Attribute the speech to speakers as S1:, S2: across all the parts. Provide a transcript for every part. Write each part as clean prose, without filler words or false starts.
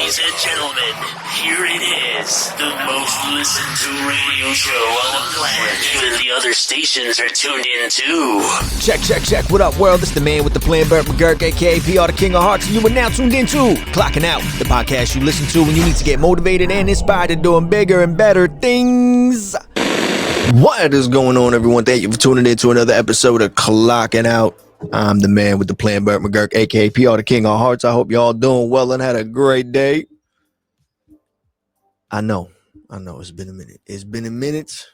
S1: Ladies and gentlemen, here it is, the most listened to radio show on the planet. Even the other stations are tuned in too.
S2: Check. What up, world? It's the man with the plan, Burt McGurk, aka PR, the King of Hearts, and you are now tuned into Clocking Out, the podcast you listen to when you need to get motivated and inspired to doing bigger and better things. What is going on, everyone? Thank you for tuning in to another episode of Clocking Out. I'm the man with the plan, Burt McGurk, aka PR, the King of Hearts. I hope y'all doing well and had a great day. I know it's been a minute. It's been a minute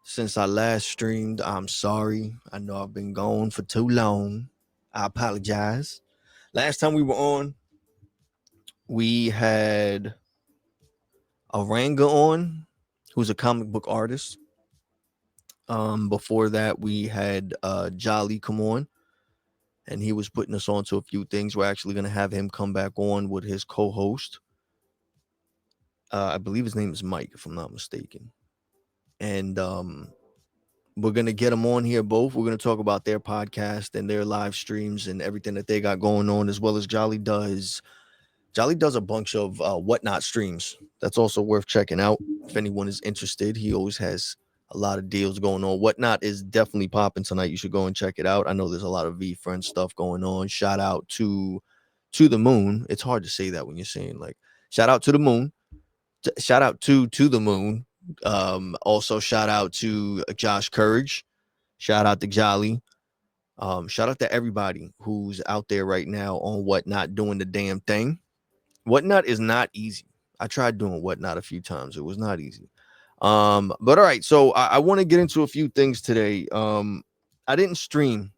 S2: since I last streamed. I'm sorry. I know I've been gone for too long. I apologize. Last time we were on, we had Eranga on, who's a comic book artist. Before that, we had Jolly come on, and he was putting us on to a few things. We're actually going to have him come back on with his co-host. I believe his name is Mike, if I'm not mistaken. And we're going to get them on here both. We're going to talk about their podcast and their live streams and everything that they got going on, as well as Jolly does. Jolly does a bunch of whatnot streams. That's also worth checking out if anyone is interested. He always has a lot of deals going on. Whatnot is definitely popping tonight. You should go and check it out. I know there's a lot of V-Friend stuff going on. Shout out to the moon. It's hard to say that when you're saying like shout out to the moon. Shout out to the moon. Also shout out to Josh Courage. Shout out to Jolly. Shout out to everybody who's out there right now on Whatnot doing the damn thing. Whatnot is not easy. I tried doing Whatnot a few times. It was not easy. But all right, so I want to get into a few things today. I didn't stream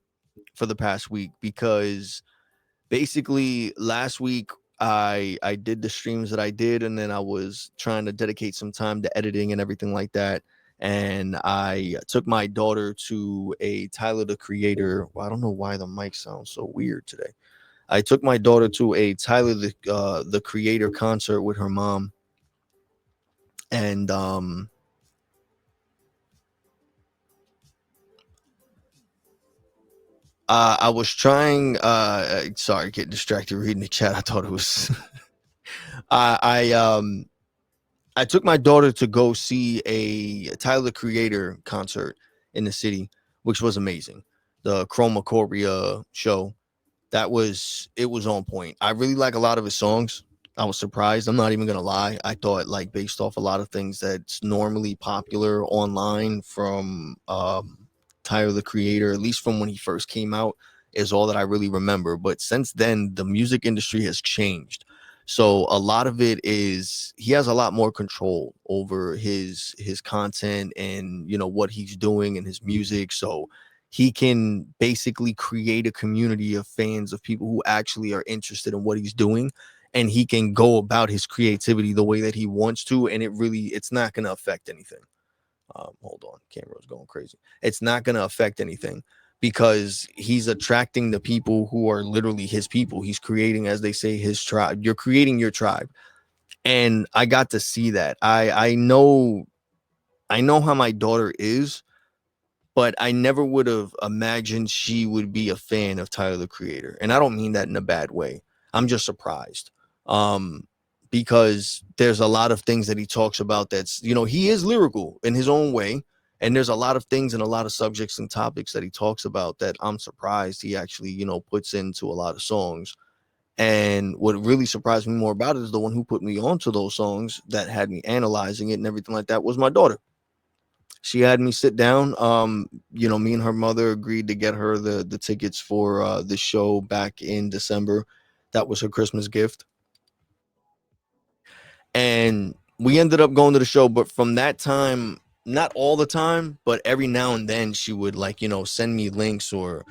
S2: for the past week because basically last week I did the streams that I did, and then I was trying to dedicate some time to editing and everything like that. And I took my daughter to a Tyler the Creator. Well, I don't know why the mic sounds so weird today. I took my daughter to a Tyler the Creator concert with her mom. And I was trying sorry, getting distracted reading the chat. I thought it was I took my daughter to go see a Tyler Creator concert in the city, which was amazing. The Chroma Coria show. It was on point. I really like a lot of his songs. I was surprised. I'm not even gonna lie. I thought, like, based off a lot of things that's normally popular online from Tyler the Creator, at least from when he first came out, is all that I really remember. But since then, the music industry has changed. So a lot of it is he has a lot more control over his content and, you know, what he's doing and his music. So he can basically create a community of fans, of people who actually are interested in what he's doing. And he can go about his creativity the way that he wants to. And it's not going to affect anything. Hold on. Camera's going crazy. It's not going to affect anything because he's attracting the people who are literally his people. He's creating, as they say, his tribe. You're creating your tribe. And I got to see that. I know how my daughter is, but I never would have imagined she would be a fan of Tyler the Creator. And I don't mean that in a bad way. I'm just surprised. Because there's a lot of things that he talks about that's, you know, he is lyrical in his own way. And there's a lot of things and a lot of subjects and topics that he talks about that I'm surprised he actually, you know, puts into a lot of songs. And what really surprised me more about it is the one who put me onto those songs that had me analyzing it and everything like that was my daughter. She had me sit down. You know, me and her mother agreed to get her the tickets for the show back in December. That was her Christmas gift. And we ended up going to the show, but from that time, not all the time, but every now and then she would, like, you know, send me links, or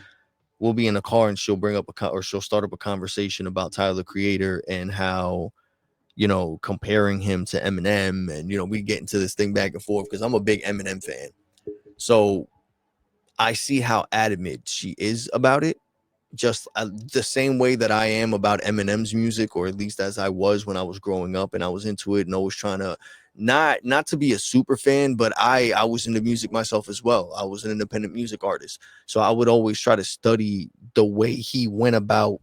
S2: we'll be in a car and she'll bring up she'll start up a conversation about Tyler the Creator and how, you know, comparing him to Eminem. And, you know, we get into this thing back and forth because I'm a big Eminem fan. So I see how adamant she is about it. Just the same way that I am about Eminem's music, or at least as I was when I was growing up and I was into it and always trying to not to be a super fan, but I was into music myself as well. I was an independent music artist. So I would always try to study the way he went about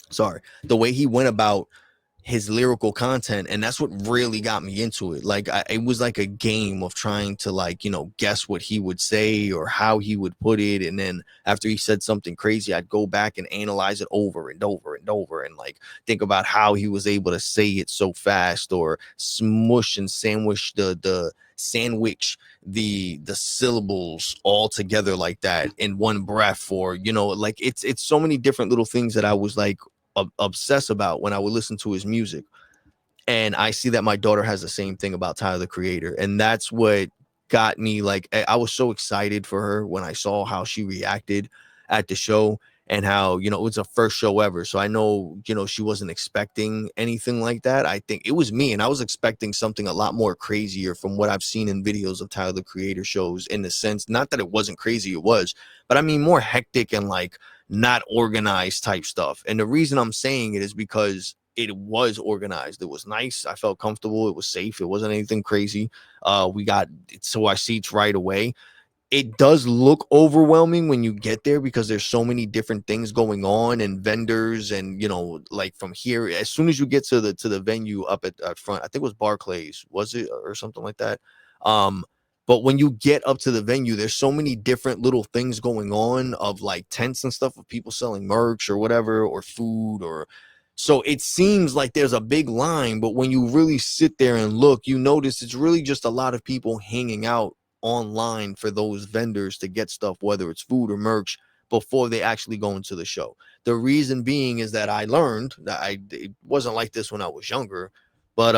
S2: sorry, the way he went about his lyrical content, and that's what really got me into it. Like it was like a game of trying to, like, you know, guess what he would say or how he would put it, and then after he said something crazy, I'd go back and analyze it over and over and over, and like think about how he was able to say it so fast, or smush and sandwich the syllables all together like that in one breath, or, you know, like it's so many different little things that I was like obsessed about when I would listen to his music. And I see that my daughter has the same thing about Tyler the Creator, and that's what got me, like, I was so excited for her when I saw how she reacted at the show, and how, you know, it was her first show ever, so I know, you know, she wasn't expecting anything like that. I think it was me, and I was expecting something a lot more crazier from what I've seen in videos of Tyler the Creator shows, in the sense, not that it wasn't crazy, it was, but I mean more hectic and like not organized type stuff. And the reason I'm saying it is because it was organized. It was nice. I felt comfortable. It was safe. It wasn't anything crazy. We got to our seats right away. It does look overwhelming when you get there because there's so many different things going on, and vendors, and, you know, like from here, as soon as you get to the venue up at front, I think it was Barclays, was it, or something like that. Um, but when you get up to the venue, there's so many different little things going on, of like tents and stuff, of people selling merch or whatever, or food, or so it seems like there's a big line, but when you really sit there and look, you notice it's really just a lot of people hanging out online for those vendors to get stuff, whether it's food or merch, before they actually go into the show. The reason being is that I learned that it wasn't like this when I was younger, but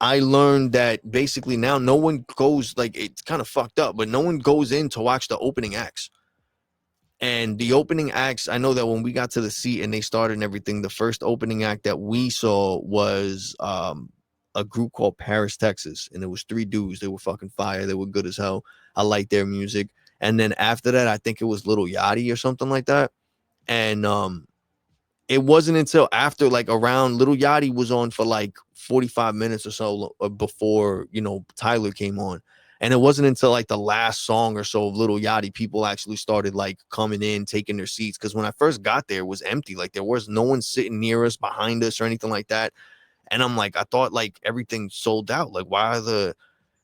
S2: I learned that basically now no one goes, like, it's kind of fucked up, but no one goes in to watch the opening acts. And the opening acts, I know that when we got to the seat and they started and everything, the first opening act that we saw was a group called Paris, Texas. And it was 3 dudes. They were fucking fire. They were good as hell. I liked their music. And then after that, I think it was Little Yachty or something like that. And it wasn't until after, like, around Little Yachty was on for like 45 minutes or so before, you know, Tyler came on. And it wasn't until like the last song or so of Little Yachty, people actually started like coming in, taking their seats. Cause when I first got there, it was empty. Like there was no one sitting near us, behind us, or anything like that. And I'm like, I thought like everything sold out. Like, why are the,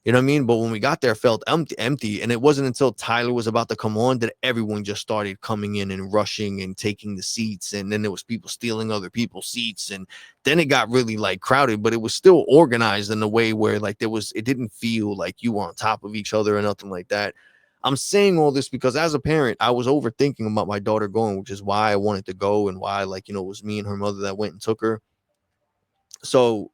S2: you know what I mean? But when we got there, it felt empty. And it wasn't until Tyler was about to come on that everyone just started coming in and rushing and taking the seats. And then there was people stealing other people's seats. And then it got really like crowded, but it was still organized in a way where like it didn't feel like you were on top of each other or nothing like that. I'm saying all this because as a parent, I was overthinking about my daughter going, which is why I wanted to go, and why, like, you know, it was me and her mother that went and took her. So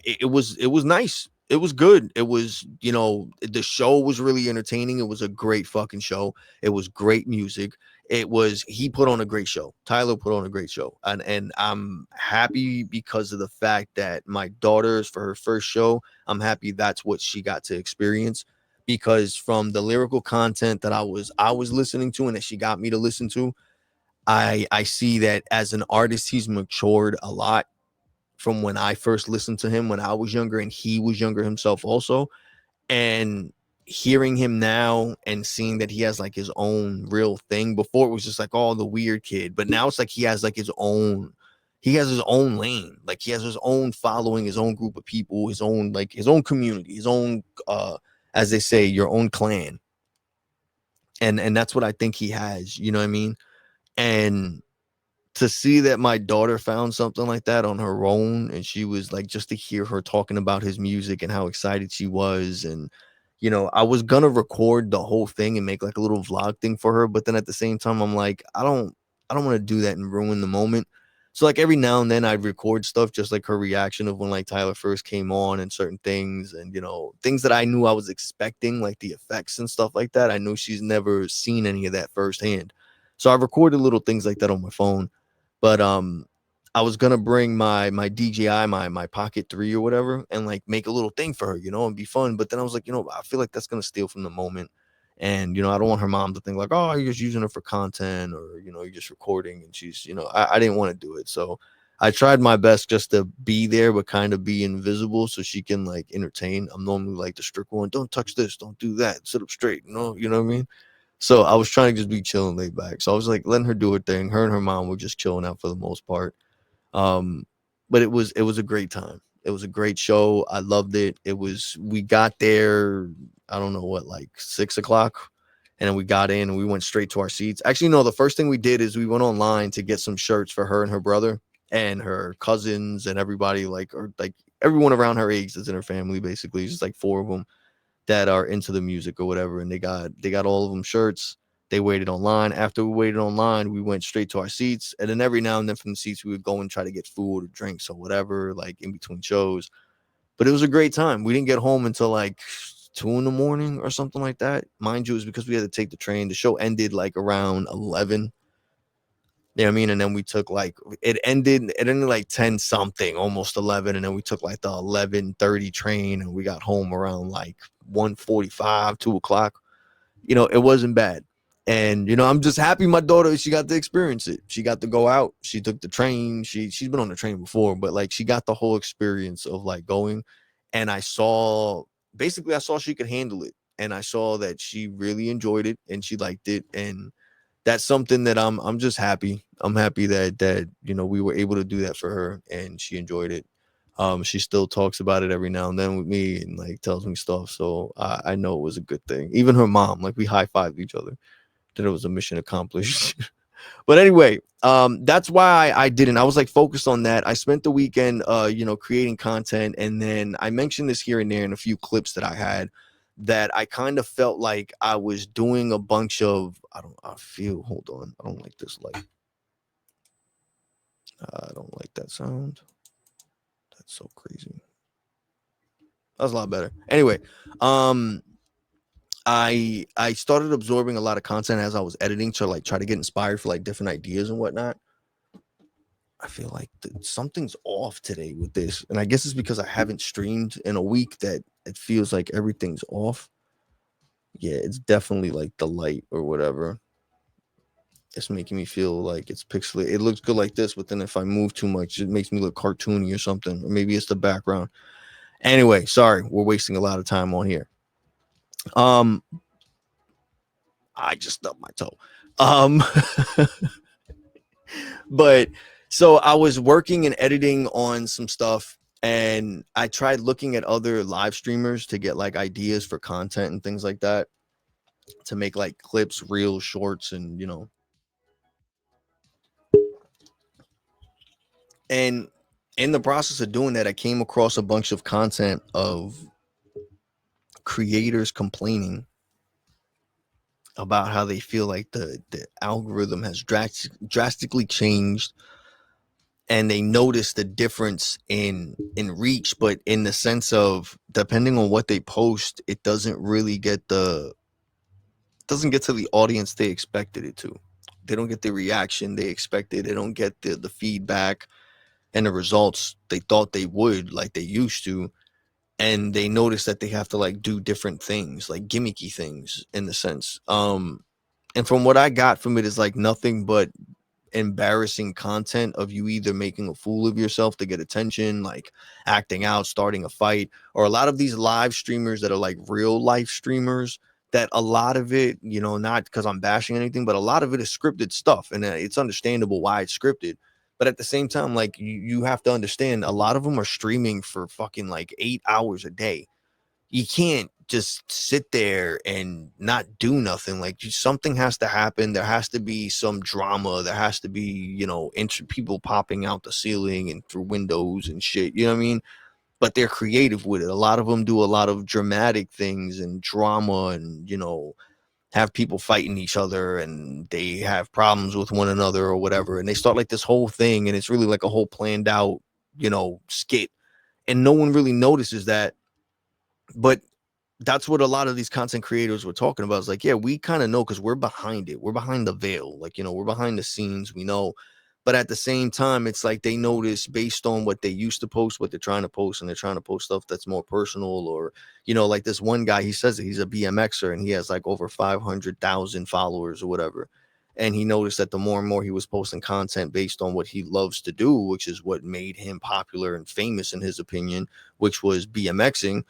S2: it was nice. It was good. It was, you know, the show was really entertaining. It was a great fucking show. It was great music. He put on a great show. Tyler put on a great show. And I'm happy because of the fact that my daughter's, for her first show, I'm happy that's what she got to experience, because from the lyrical content that I was listening to and that she got me to listen to, I see that as an artist he's matured a lot from when I first listened to him when I was younger, and he was younger himself also. And hearing him now and seeing that he has like his own real thing. Before it was just like, oh, the weird kid, but now it's like he has like he has his own lane. Like he has his own following, his own group of people, his own, like, his own community, his own as they say, your own clan. And that's what I think he has, you know what I mean? And to see that my daughter found something like that on her own, and she was like, just to hear her talking about his music and how excited she was. And, you know, I was gonna record the whole thing and make like a little vlog thing for her, but then at the same time I'm like, I don't want to do that and ruin the moment. So like every now and then I'd record stuff, just like her reaction of when like Tyler first came on, and certain things, and, you know, things that I knew I was expecting, like the effects and stuff like that. I know she's never seen any of that firsthand, so I recorded little things like that on my phone. But I was gonna bring my DJI, my Pocket 3 or whatever, and like make a little thing for her, you know, and be fun. But then I was like, you know, I feel like that's gonna steal from the moment. And, you know, I don't want her mom to think like, oh, you're just using her for content, or, you know, you're just recording, and she's, you know, I didn't want to do it. So I tried my best just to be there, but kind of be invisible, so she can like entertain. I'm normally like the strict one, don't touch this, don't do that, sit up straight, you know what I mean? So I was trying to just be chilling, laid back. So I was like letting her do her thing. Her and her mom were just chilling out for the most part. Um, but it was a great time. It was a great show. I loved it. We got there, I don't know what, like 6 o'clock. And then we got in and we went straight to our seats. Actually, no, the first thing we did is we went online to get some shirts for her and her brother and her cousins and everybody, like everyone around her age that's in her family, basically. Just like four of them that are into the music or whatever. And they got all of them shirts. They waited online. After we waited online, we went straight to our seats. And then every now and then from the seats, we would go and try to get food or drinks or whatever, like in between shows. But it was a great time. We didn't get home until like 2 in the morning or something like that. Mind you, it was because we had to take the train. The show ended like around 11. You know what I mean? And then we took like it ended like 10 something, almost 11. And then we took like the 11:30 train and we got home around like 1:45, 2 o'clock. It wasn't bad. And I'm just happy my daughter, she got to experience it. She got to go out. She took the train. She's been on the train before, but like she got the whole experience of like going. And I saw she could handle it. And I saw that she really enjoyed it and she liked it. And that's something that I'm just happy. I'm happy that we were able to do that for her and she enjoyed it. She still talks about it every now and then with me and like tells me stuff. So I know it was a good thing. Even her mom, like we high-fived each other, that it was a mission accomplished. But anyway, that's why I didn't. I was like focused on that. I spent the weekend, creating content, and then I mentioned this here and there in a few clips that I had that I kind of felt like I was doing a bunch of. Hold on. I don't like this light. I don't like that sound. That's so crazy. That was a lot better. Anyway, I started absorbing a lot of content as I was editing to like try to get inspired for like different ideas and whatnot. I feel like something's off today with this, and I guess it's because I haven't streamed in a week that it feels like everything's off. Yeah, it's definitely like the light or whatever. It's making me feel like it's pixelated. It looks good like this, but then if I move too much, it makes me look cartoony or something. Or maybe it's the background. Anyway, sorry, we're wasting a lot of time on here. I just stubbed my toe. Um, but so I was working and editing on some stuff, and I tried looking at other live streamers to get like ideas for content and things like that to make like clips, reels, shorts, and and in the process of doing that, I came across a bunch of content of creators complaining about how they feel like the algorithm has drastically changed, and they notice the difference in reach, but in the sense of depending on what they post, it doesn't get to the audience they expected it to. They don't get the reaction they expected. They don't get the feedback and the results they thought they would, like they used to. And they notice that they have to like do different things, like gimmicky things in the sense. And from what I got from it is like nothing but embarrassing content of you either making a fool of yourself to get attention, like acting out, starting a fight, or a lot of these live streamers that are like real life streamers, that a lot of it, not because I'm bashing anything, but a lot of it is scripted stuff, and it's understandable why it's scripted. But at the same time, like you have to understand, a lot of them are streaming for fucking like 8 hours a day. You can't just sit there and not do nothing. Like something has to happen. There has to be some drama. There has to be, people popping out the ceiling and through windows and shit. You know what I mean? But they're creative with it. A lot of them do a lot of dramatic things and drama and, have people fighting each other and they have problems with one another or whatever. And they start like this whole thing, and it's really like a whole planned out, skit. And no one really notices that. But that's what a lot of these content creators were talking about. It's like, yeah, we kind of know because we're behind it. We're behind the veil. Like, we're behind the scenes. We know. But at the same time, it's like they notice based on what they used to post, what they're trying to post, and they're trying to post stuff that's more personal, or, like this one guy, he says that he's a BMXer and he has like over 500,000 followers or whatever. And he noticed that the more and more he was posting content based on what he loves to do, which is what made him popular and famous in his opinion, which was BMXing,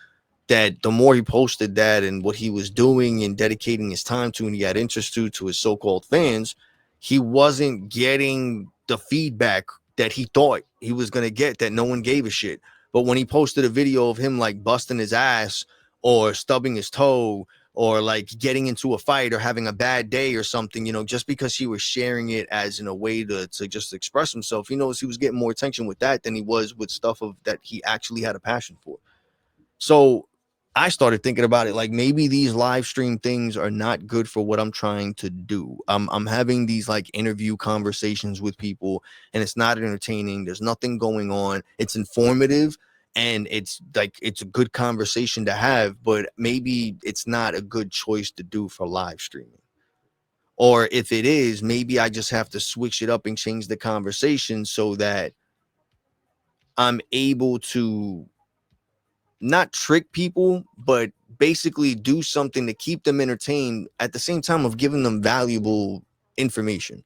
S2: that the more he posted that and what he was doing and dedicating his time to and he had interest to his so-called fans, he wasn't getting the feedback that he thought he was going to get, that no one gave a shit. But when he posted a video of him like busting his ass or stubbing his toe or like getting into a fight or having a bad day or something, just because he was sharing it as in a way to just express himself, he knows he was getting more attention with that than he was with stuff of that he actually had a passion for. So I started thinking about it like maybe these live stream things are not good for what I'm trying to do. I'm having these like interview conversations with people and it's not entertaining. There's nothing going on. It's informative and it's like it's a good conversation to have, but maybe it's not a good choice to do for live streaming. Or if it is, maybe I just have to switch it up and change the conversation so that I'm able to not trick people, but basically do something to keep them entertained at the same time of giving them valuable information,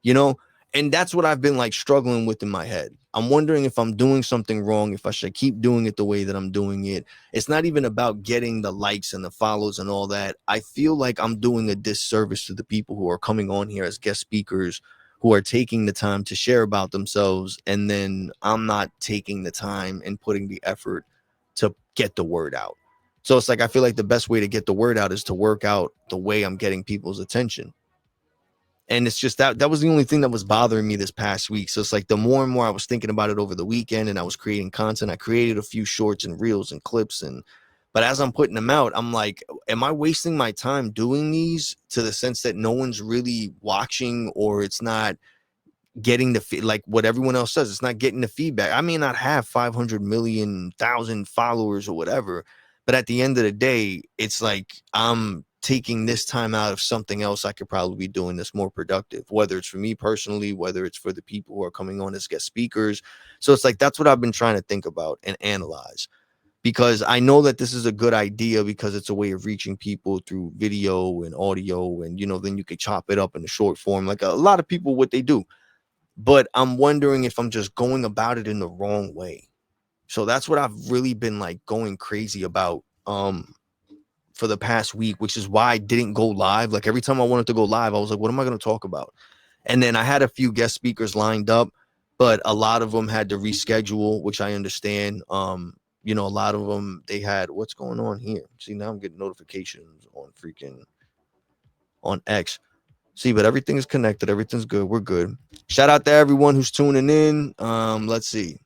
S2: you know? And that's what I've been like struggling with in my head. I'm wondering if I'm doing something wrong, if I should keep doing it the way that I'm doing it. It's not even about getting the likes and the follows and all that. I feel like I'm doing a disservice to the people who are coming on here as guest speakers, who are taking the time to share about themselves. And then I'm not taking the time and putting the effort to get the word out. So it's like I feel like the best way to get the word out is to work out the way I'm getting people's attention. And it's just that was the only thing that was bothering me this past week. So it's like the more and more I was thinking about it over the weekend and I was creating content, I created a few shorts and reels and clips. But as I'm putting them out, I'm like, am I wasting my time doing these to the sense that no one's really watching, or it's not getting the like what everyone else says, it's not getting the feedback. I may not have 500 million thousand followers or whatever, but at the end of the day, it's like I'm taking this time out of something else I could probably be doing that's more productive, whether it's for me personally, whether it's for the people who are coming on as guest speakers. So it's like that's what I've been trying to think about and analyze, because I know that this is a good idea because it's a way of reaching people through video and audio, and then you could chop it up in a short form like a lot of people what they do. But I'm wondering if I'm just going about it in the wrong way. So that's what I've really been like going crazy about for the past week, which is why I didn't go live. Like every time I wanted to go live, I was like, what am I going to talk about? And then I had a few guest speakers lined up, but a lot of them had to reschedule, which I understand. A lot of them, they had, what's going on here? See, now I'm getting notifications on X. See, but everything is connected. Everything's good. We're good. Shout out to everyone who's tuning in. Let's see.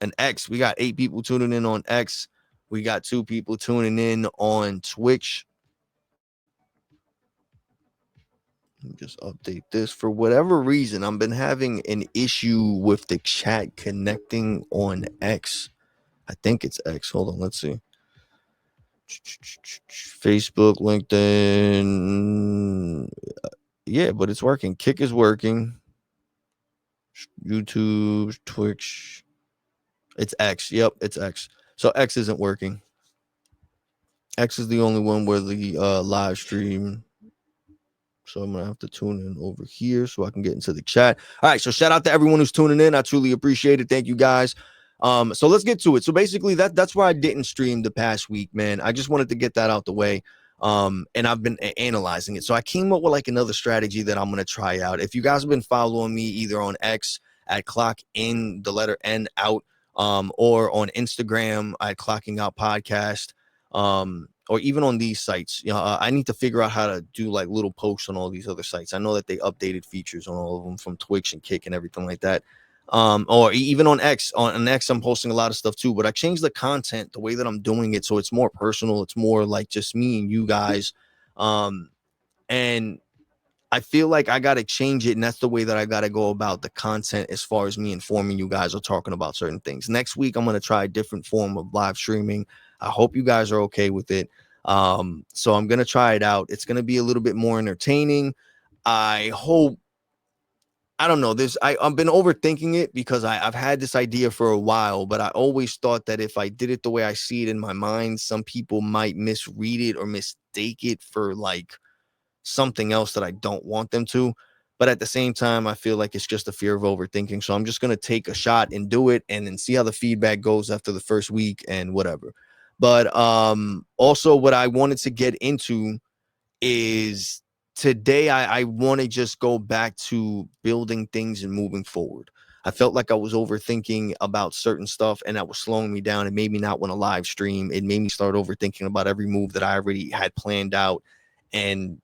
S2: And X, we got 8 people tuning in on X. We got 2 people tuning in on Twitch. Let me just update this. For whatever reason, I've been having an issue with the chat connecting on X. I think it's X. Hold on, let's see. Facebook, LinkedIn. Yeah, but it's working. Kick is working. YouTube, Twitch. It's X. Yep, it's X. So X isn't working. X is the only one where the live stream. So I'm going to have to tune in over here so I can get into the chat. All right, so shout out to everyone who's tuning in. I truly appreciate it. Thank you, guys. So let's get to it. So basically that's why I didn't stream the past week, man. I just wanted to get that out the way. And I've been analyzing it. So I came up with like another strategy that I'm going to try out. If you guys have been following me either on X at clock in the letter N out, or on Instagram at ClockingOut Podcast, or even on these sites, I need to figure out how to do like little posts on all these other sites. I know that they updated features on all of them, from Twitch and Kick and everything like that. Or even on X. On X, I'm posting a lot of stuff too, but I changed the content, the way that I'm doing it, so it's more personal. It's more like just me and you guys. And I feel like I got to change it, and that's the way that I got to go about the content as far as me informing you guys or talking about certain things. Next week, I'm going to try a different form of live streaming. I hope you guys are okay with it. So I'm going to try it out. It's going to be a little bit more entertaining. I hope. I don't know. I've been overthinking it because I've had this idea for a while, but I always thought that if I did it the way I see it in my mind, some people might misread it or mistake it for like something else that I don't want them to. But at the same time, I feel like it's just a fear of overthinking. So I'm just going to take a shot and do it and then see how the feedback goes after the first week and whatever. But also what I wanted to get into is today I want to just go back to building things and moving forward. I felt like I was overthinking about certain stuff and that was slowing me down. It made me not want to live stream. It made me start overthinking about every move that I already had planned out. And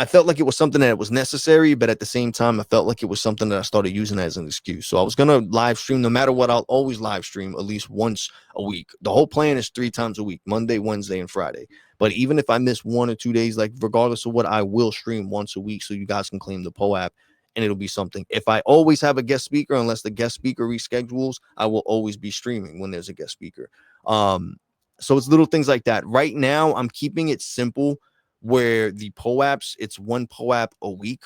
S2: I felt like it was something that was necessary, but at the same time, I felt like it was something that I started using as an excuse. So I was going to live stream no matter what. I'll always live stream at least once a week. The whole plan is 3 times a week, Monday, Wednesday, and Friday. But even if I miss 1 or 2 days, like regardless of what, I will stream once a week so you guys can claim the POAP and it'll be something. If I always have a guest speaker, unless the guest speaker reschedules, I will always be streaming when there's a guest speaker. So it's little things like that. Right now, I'm keeping it simple where the POAPs, it's 1 POAP a week.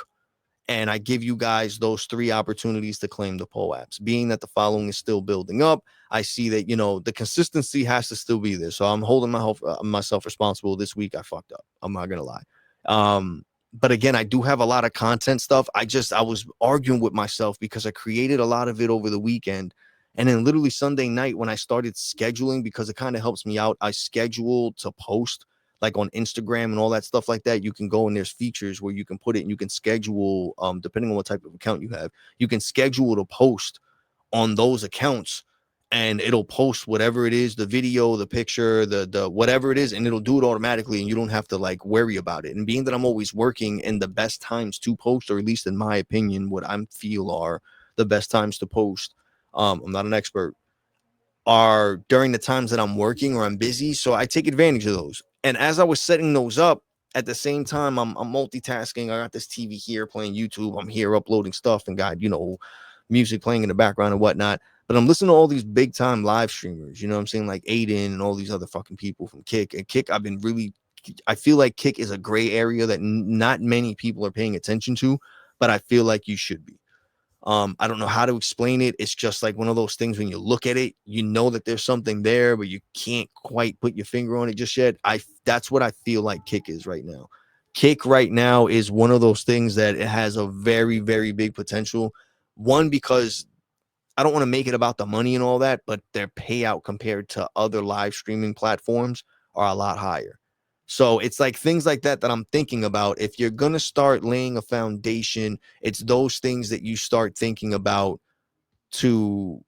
S2: And I give you guys those 3 opportunities to claim the POAPs. Being that the following is still building up, I see that, the consistency has to still be there. So I'm holding myself responsible. This week I fucked up. I'm not going to lie. But again, I do have a lot of content stuff. I was arguing with myself because I created a lot of it over the weekend. And then literally Sunday night when I started scheduling, because it kind of helps me out, I schedule to post like on Instagram and all that stuff like that. You can go and there's features where you can put it and you can schedule, depending on what type of account you have, you can schedule to post on those accounts and it'll post whatever it is, the video, the picture, the whatever it is, and it'll do it automatically and you don't have to like worry about it. And being that I'm always working, and the best times to post, or at least in my opinion, what I feel are the best times to post, I'm not an expert, are during the times that I'm working or I'm busy. So I take advantage of those. And as I was setting those up, at the same time, I'm multitasking. I got this TV here playing YouTube. I'm here uploading stuff and got, music playing in the background and whatnot. But I'm listening to all these big time live streamers, you know what I'm saying? Like Aiden and all these other fucking people from Kick. And Kick, I feel like Kick is a gray area that not many people are paying attention to, but I feel like you should be. I don't know how to explain it. It's just like one of those things when you look at it, you know that there's something there, but you can't quite put your finger on it just yet. That's what I feel like Kick is right now. Kick right now is one of those things that it has a very, very big potential. One, because I don't want to make it about the money and all that, but their payout compared to other live streaming platforms are a lot higher. So it's like things like that I'm thinking about. If you're going to start laying a foundation, it's those things that you start thinking about to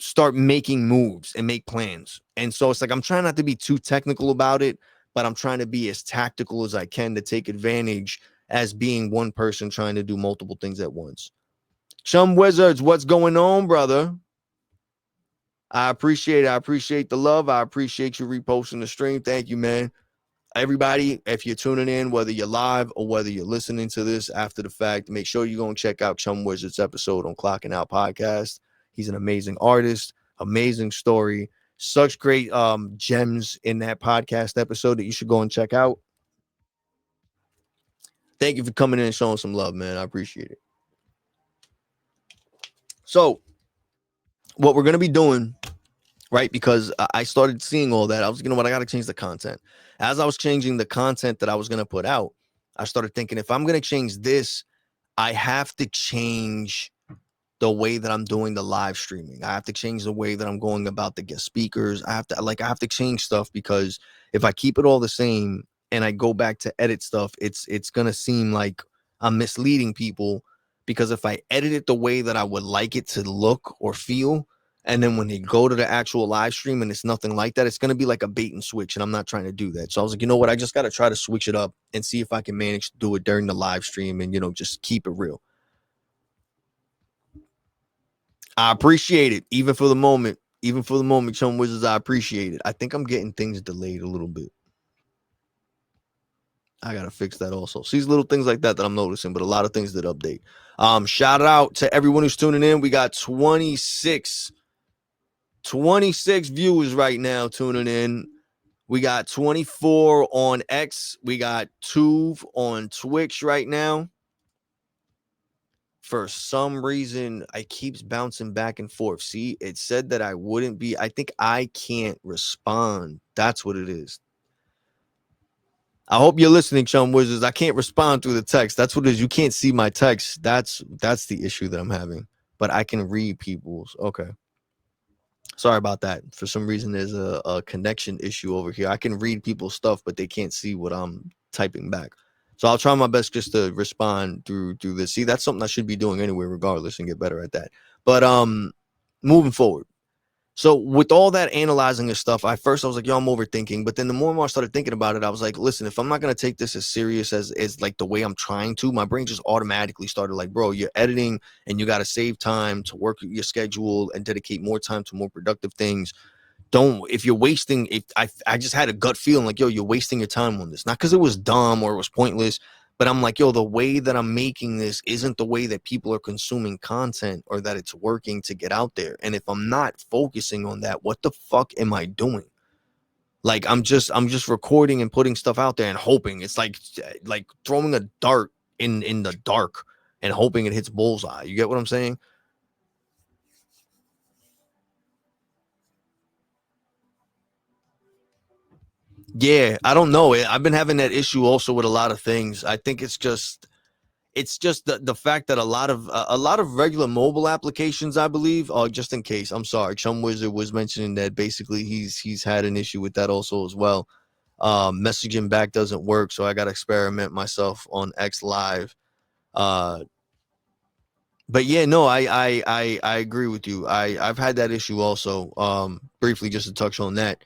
S2: start making moves and make plans. And so it's like, I'm trying not to be too technical about it, but I'm trying to be as tactical as I can to take advantage as being one person trying to do multiple things at once. Chum Wizards, what's going on, brother? I appreciate it. I appreciate the love. I appreciate you reposting the stream. Thank you, man. Everybody, if you're tuning in, whether you're live or whether you're listening to this after the fact, make sure you go and check out Chum Wizard's episode on Clocking Out Podcast. He's an amazing artist, amazing story, such great gems in that podcast episode that you should go and check out. Thank you for coming in and showing some love, man. I appreciate it. So what we're going to be doing, right, because I started seeing all that, I was, I got to change the content. As I was changing the content that I was going to put out, I started thinking, if I'm going to change this, I have to change the way that I'm doing the live streaming. I have to change the way that I'm going about the guest speakers. I have to change stuff, because if I keep it all the same and I go back to edit stuff, it's going to seem like I'm misleading people, because if I edit it the way that I would like it to look or feel, and then when they go to the actual live stream and it's nothing like that, it's going to be like a bait and switch. And I'm not trying to do that. So I was like, you know what? I just got to try to switch it up and see if I can manage to do it during the live stream and, just keep it real. I appreciate it. Even for the moment, Chum Wizards, I appreciate it. I think I'm getting things delayed a little bit. I got to fix that also. See, these little things like that I'm noticing, but a lot of things that update. Shout out to everyone who's tuning in. We got 26 viewers right now tuning in. We got 24 on X. We got 2 on Twitch right now. For some reason, I keeps bouncing back and forth. See, it said that I wouldn't be. I think I can't respond. That's what it is. I hope you're listening, Chum Wizards. I can't respond through the text. That's what it is. You can't see my text. That's the issue that I'm having. But I can read people's. Okay. Sorry about that. For some reason, there's a connection issue over here. I can read people's stuff, but they can't see what I'm typing back. So I'll try my best just to respond through this. See, that's something I should be doing anyway, regardless, and get better at that. But moving forward. So with all that analyzing and stuff, I was like, yo, I'm overthinking. But then the more and more I started thinking about it, I was like, listen, if I'm not gonna take this as serious as like the way I'm trying to, my brain just automatically started like, bro, you're editing and you gotta save time to work your schedule and dedicate more time to more productive things. If you're wasting, if I just had a gut feeling like, yo, you're wasting your time on this, not because it was dumb or it was pointless, but I'm like, yo, the way that I'm making this isn't the way that people are consuming content or that it's working to get out there. And if I'm not focusing on that, what the fuck am I doing? Like I'm just recording and putting stuff out there and hoping. It's like throwing a dart in the dark and hoping it hits bullseye. You get what I'm saying? Yeah, I don't know. I've been having that issue also with a lot of things. I think it's just the fact that a lot of regular mobile applications, I believe, just in case, I'm sorry, Chum Wizard was mentioning that basically he's had an issue with that also as well. Messaging back doesn't work, so I got to experiment myself on X Live. But yeah, no, I agree with you. I've had that issue also. Briefly, just to touch on that.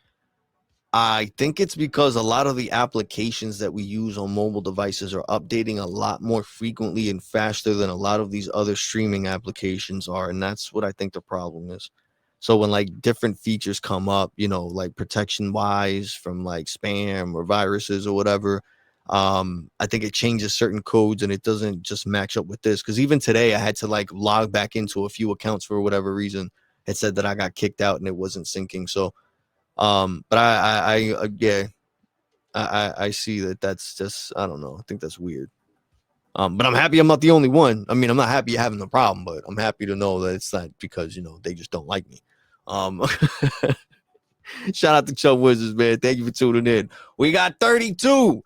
S2: I think it's because a lot of the applications that we use on mobile devices are updating a lot more frequently and faster than a lot of these other streaming applications are. And that's what I think the problem is. So when like different features come up, you know, like protection wise from like spam or viruses or whatever, I think it changes certain codes and it doesn't just match up with this. Because even today I had to like log back into a few accounts for whatever reason. It said that I got kicked out and it wasn't syncing. So but yeah, I see that that's just, I don't know. I think that's weird. But I'm happy I'm not the only one. I mean, I'm not happy having the problem, but I'm happy to know that it's not because, you know, they just don't like me. Shout out to Chubb Wizards, man. Thank you for tuning in. We got 32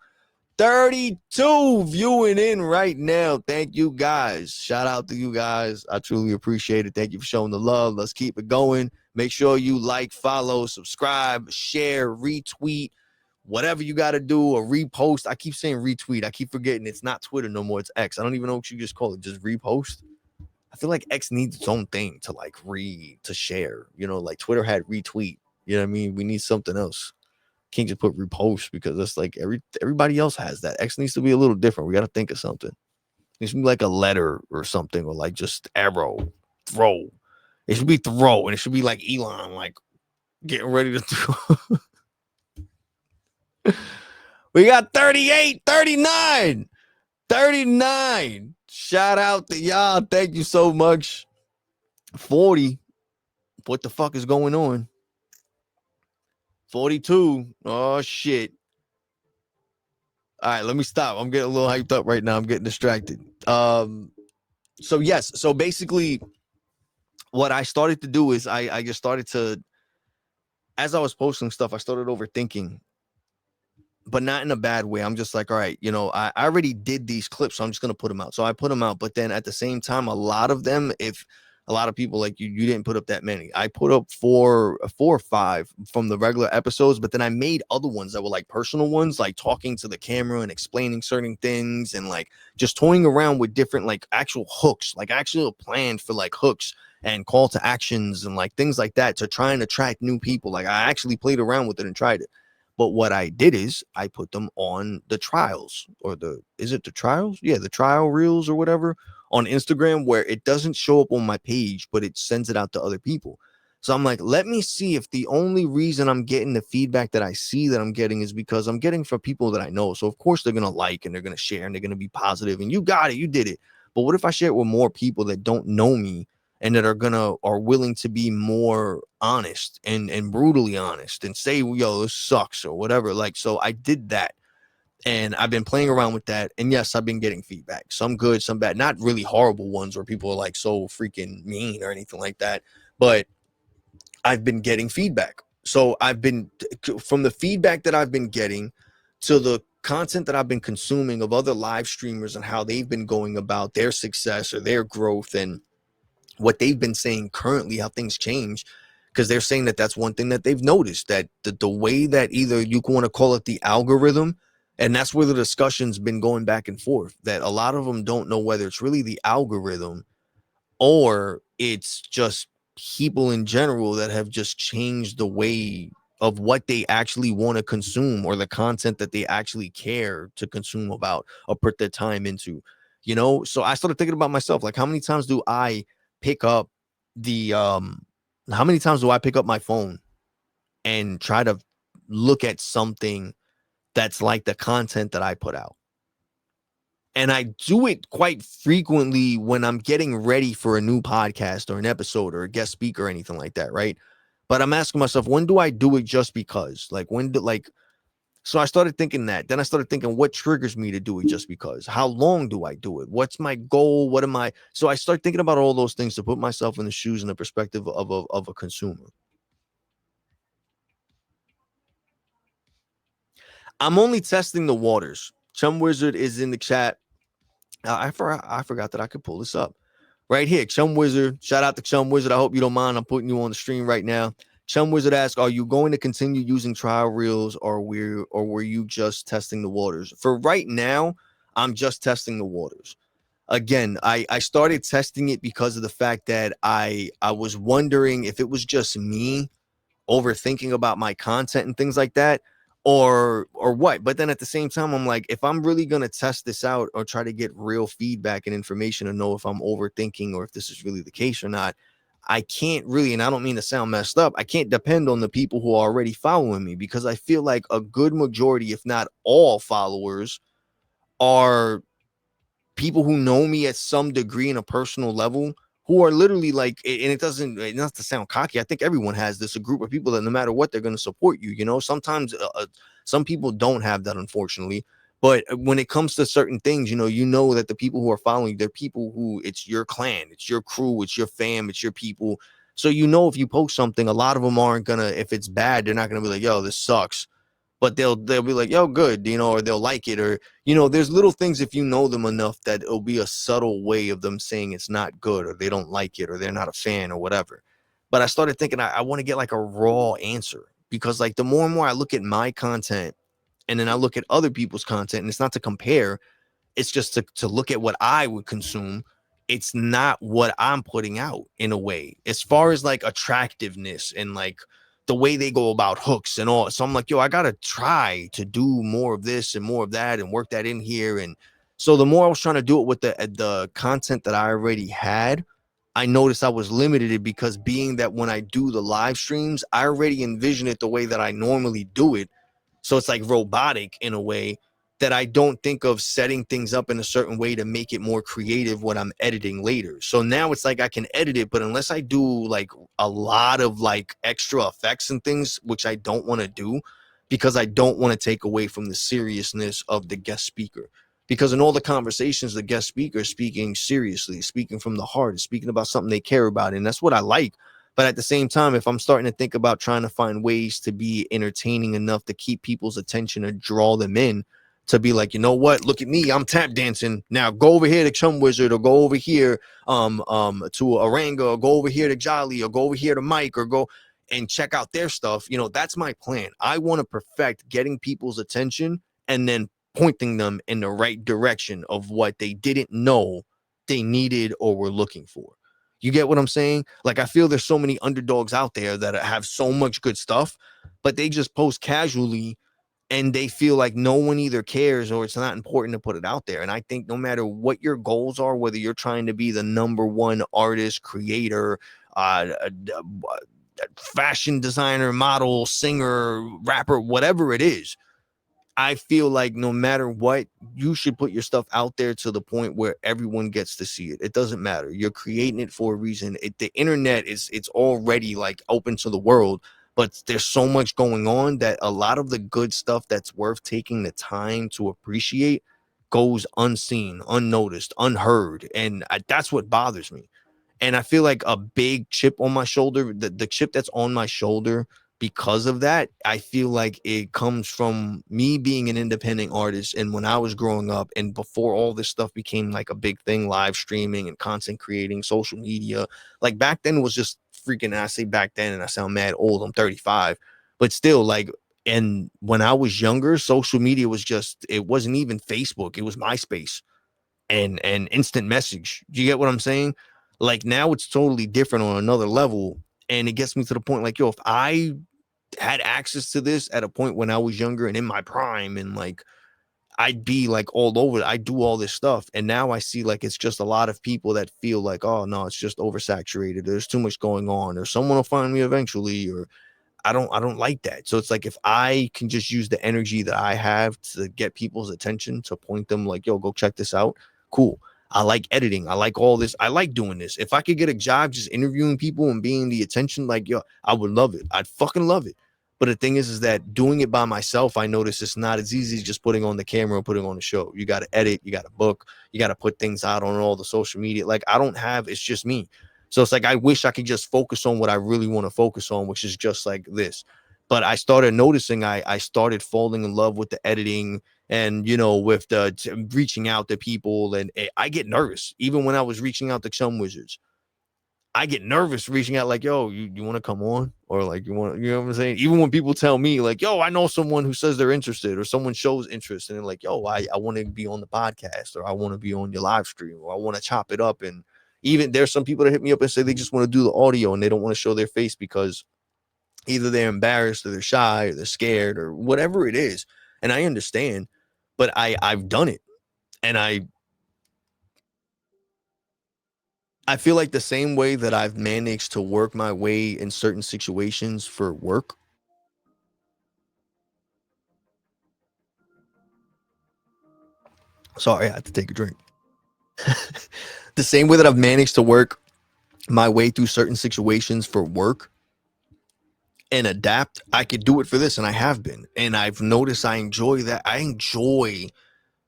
S2: viewing in right now. Thank you guys. Shout out to you guys. I truly appreciate it. Thank you for showing the love. Let's keep it going. Make sure you like, follow, subscribe, share, retweet, whatever you got to do, or repost. I keep saying retweet. I keep forgetting it's not Twitter no more. It's X. I don't even know what you just call it. Just repost. I feel like X needs its own thing to like to share. You know, like Twitter had retweet. You know what I mean? We need something else. Can't just put repost because that's like everybody else has that. X needs to be a little different. We got to think of something. It needs to be like a letter or something, or like just arrow, throw. It should be throw, and it should be like Elon, like getting ready to throw. We got 38, 39, 39. Shout out to y'all. Thank you so much. 40. What the fuck is going on? 42. Oh, shit. All right, let me stop. I'm getting a little hyped up right now. I'm getting distracted. So yes. So basically, what I started to do is I just started to, as I was posting stuff, I started overthinking, but not in a bad way. I'm just like, all right, you know, I already did these clips, so I'm just gonna put them out. So I put them out, but then at the same time, a lot of them, if a lot of people like you didn't put up that many. I put up four or five from the regular episodes, but then I made other ones that were like personal ones, like talking to the camera and explaining certain things and like just toying around with different like actual hooks, like actual plan for like hooks and call to actions and like things like that to try and attract new people. Like I actually played around with it and tried it. But what I did is I put them on the trials or is it the trials? Yeah, the trial reels or whatever on Instagram, where it doesn't show up on my page, but it sends it out to other people. So I'm like, let me see if the only reason I'm getting the feedback that I see that I'm getting is because I'm getting from people that I know. So of course they're going to like and they're going to share and they're going to be positive and you got it, you did it. But what if I share it with more people that don't know me and that are willing to be more honest and brutally honest and say, yo, this sucks or whatever. Like, so I did that and I've been playing around with that. And yes, I've been getting feedback, some good, some bad, not really horrible ones where people are like so freaking mean or anything like that. But I've been getting feedback. So I've been, from the feedback that I've been getting to the content that I've been consuming of other live streamers and how they've been going about their success or their growth and what they've been saying currently, how things change, because they're saying that that's one thing that they've noticed, that the way that either you want to call it the algorithm, and that's where the discussion's been going back and forth, that a lot of them don't know whether it's really the algorithm or it's just people in general that have just changed the way of what they actually want to consume, or the content that they actually care to consume about or put their time into, so I started thinking about myself, like, how many times do I pick up the how many times do I pick up my phone and try to look at something that's like the content that I put out? And I do it quite frequently when I'm getting ready for a new podcast or an episode or a guest speaker or anything like that, right? But I'm asking myself, when do I do it just because? Like, so I started thinking that. Then I started thinking, what triggers me to do it just because? How long do I do it? What's my goal? What am I? So I start thinking about all those things to put myself in the shoes and the perspective of a consumer. I'm only testing the waters. Chum Wizard is in the chat. I forgot that I could pull this up right here. Chum Wizard, shout out to Chum Wizard. I hope you don't mind. I'm putting you on the stream right now. Chum Wizard asks, "Are you going to continue using trial reels, or were you just testing the waters?" For right now, I'm just testing the waters. Again, I started testing it because of the fact that I was wondering if it was just me overthinking about my content and things like that, or what. But then at the same time, I'm like, if I'm really going to test this out or try to get real feedback and information to know if I'm overthinking or if this is really the case or not, I can't really, and I don't mean to sound messed up, I can't depend on the people who are already following me, because I feel like a good majority, if not all followers, are people who know me at some degree in a personal level, who are literally like, and it doesn't, not to sound cocky, I think everyone has this, a group of people that no matter what, they're going to support you. Sometimes some people don't have that, unfortunately. But when it comes to certain things, that the people who are following you, they're people who, it's your clan, it's your crew, it's your fam, it's your people. So if you post something, a lot of them aren't gonna, if it's bad, they're not gonna be like, yo, this sucks, but they'll be like, yo, good, or they'll like it, or there's little things, if you know them enough, that it'll be a subtle way of them saying it's not good, or they don't like it, or they're not a fan, or whatever. But I started thinking, I want to get like a raw answer, because like the more and more I look at my content, and then I look at other people's content, and it's not to compare, it's just to look at what I would consume. It's not what I'm putting out, in a way, as far as like attractiveness and like the way they go about hooks and all. So I'm like, yo, I gotta try to do more of this and more of that and work that in here. And so the more I was trying to do it with the content that I already had, I noticed I was limited, because being that when I do the live streams, I already envision it the way that I normally do it. So it's like robotic in a way, that I don't think of setting things up in a certain way to make it more creative when I'm editing later. So now it's like I can edit it, but unless I do like a lot of like extra effects and things, which I don't want to do, because I don't want to take away from the seriousness of the guest speaker. Because in all the conversations, the guest speaker is speaking seriously, speaking from the heart, speaking about something they care about. And that's what I like. But at the same time, if I'm starting to think about trying to find ways to be entertaining enough to keep people's attention and draw them in, to be like, you know what, look at me, I'm tap dancing. Now go over here to Chum Wizard, or go over here to Eranga, or go over here to Jolly, or go over here to Mike, or go and check out their stuff. That's my plan. I want to perfect getting people's attention and then pointing them in the right direction of what they didn't know they needed or were looking for. You get what I'm saying? Like, I feel there's so many underdogs out there that have so much good stuff, but they just post casually, and they feel like no one either cares, or it's not important to put it out there. And I think no matter what your goals are, whether you're trying to be the number one artist, creator, fashion designer, model, singer, rapper, whatever it is, I feel like no matter what, you should put your stuff out there to the point where everyone gets to see it. It doesn't matter. You're creating it for a reason. The internet it's already like open to the world, but there's so much going on that a lot of the good stuff that's worth taking the time to appreciate goes unseen, unnoticed, unheard. And that's what bothers me. And I feel like a big chip on my shoulder, the chip that's on my shoulder because of that, I feel like it comes from me being an independent artist. And when I was growing up, and before all this stuff became like a big thing, live streaming and content creating, social media, like back then was just freaking, I say back then, and I sound mad old. I'm 35, but still, like, and when I was younger, social media was just, it wasn't even Facebook. It was MySpace and instant message. Do you get what I'm saying? Like now it's totally different on another level. And it gets me to the point like, yo, if I had access to this at a point when I was younger and in my prime, and like I'd be like all over. I do all this stuff. And now I see like it's just a lot of people that feel like, oh no, it's just oversaturated. There's too much going on, or someone will find me eventually, or I don't like that. So it's like if I can just use the energy that I have to get people's attention, to point them like, yo, go check this out. Cool. I like editing. I like all this. I like doing this. If I could get a job just interviewing people and being the attention, like, yo, I would love it. I'd fucking love it. But the thing is that doing it by myself, I notice it's not as easy as just putting on the camera and putting on the show. You got to edit, you got to book, you got to put things out on all the social media. Like I don't have, it's just me. So it's like I wish I could just focus on what I really want to focus on, which is just like this. But I started noticing I started falling in love with the editing and, you know, with the reaching out to people. And I get nervous even when I was reaching out to some wizards. I get nervous reaching out like, yo, you want to come on? Or like, you want, you know what I'm saying? Even when people tell me like, yo, I know someone who says they're interested, or someone shows interest and they're like, yo, I want to be on the podcast, or I want to be on your live stream, or I want to chop it up. And even there's some people that hit me up and say they just want to do the audio and they don't want to show their face because either they're embarrassed or they're shy or they're scared or whatever it is. And I understand, but I've done it. And I feel like the same way that I've managed to work my way in certain situations for work. Sorry, I had to take a drink. The same way that I've managed to work my way through certain situations for work and adapt, I could do it for this, and I have been. And I've noticed I enjoy that. I enjoy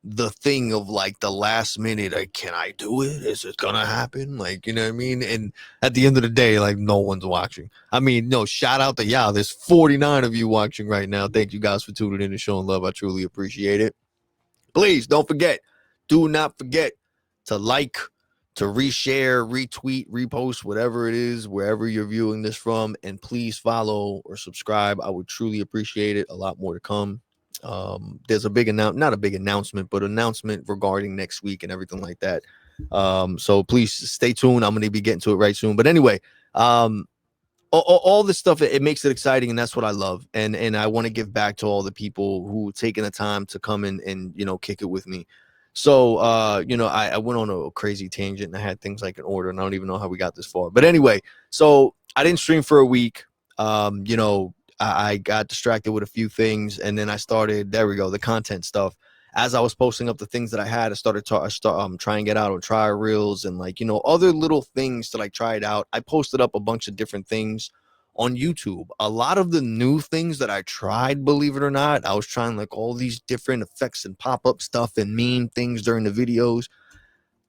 S2: the thing of like the last minute, like, can I do it? Is it gonna happen? Like, you know what I mean? And at the end of the day, like, no one's watching. I mean, no, shout out to y'all. There's 49 of you watching right now. Thank you guys for tuning in and showing love. I truly appreciate it. Please don't forget, do not forget to like, to reshare, retweet, repost, whatever it is, wherever you're viewing this from. And please follow or subscribe. I would truly appreciate it. A lot more to come. There's a big not a big announcement, but announcement regarding next week and everything like that. So please stay tuned. I'm going to be getting to it right soon. But anyway, all this stuff, it makes it exciting, and that's what I love. And I want to give back to all the people who taken the time to come in and, you know, kick it with me. So you know, I went on a crazy tangent and I had things like in order, and I don't even know how we got this far. But anyway, so I didn't stream for a week. You know, I got distracted with a few things, and then I started, there we go, the content stuff. As I was posting up the things that I had, I started trying it out on trial reels and, like, you know, other little things to like try it out. I posted up a bunch of different things on YouTube. A lot of the new things that I tried, believe it or not, I was trying like all these different effects and pop-up stuff and meme things during the videos.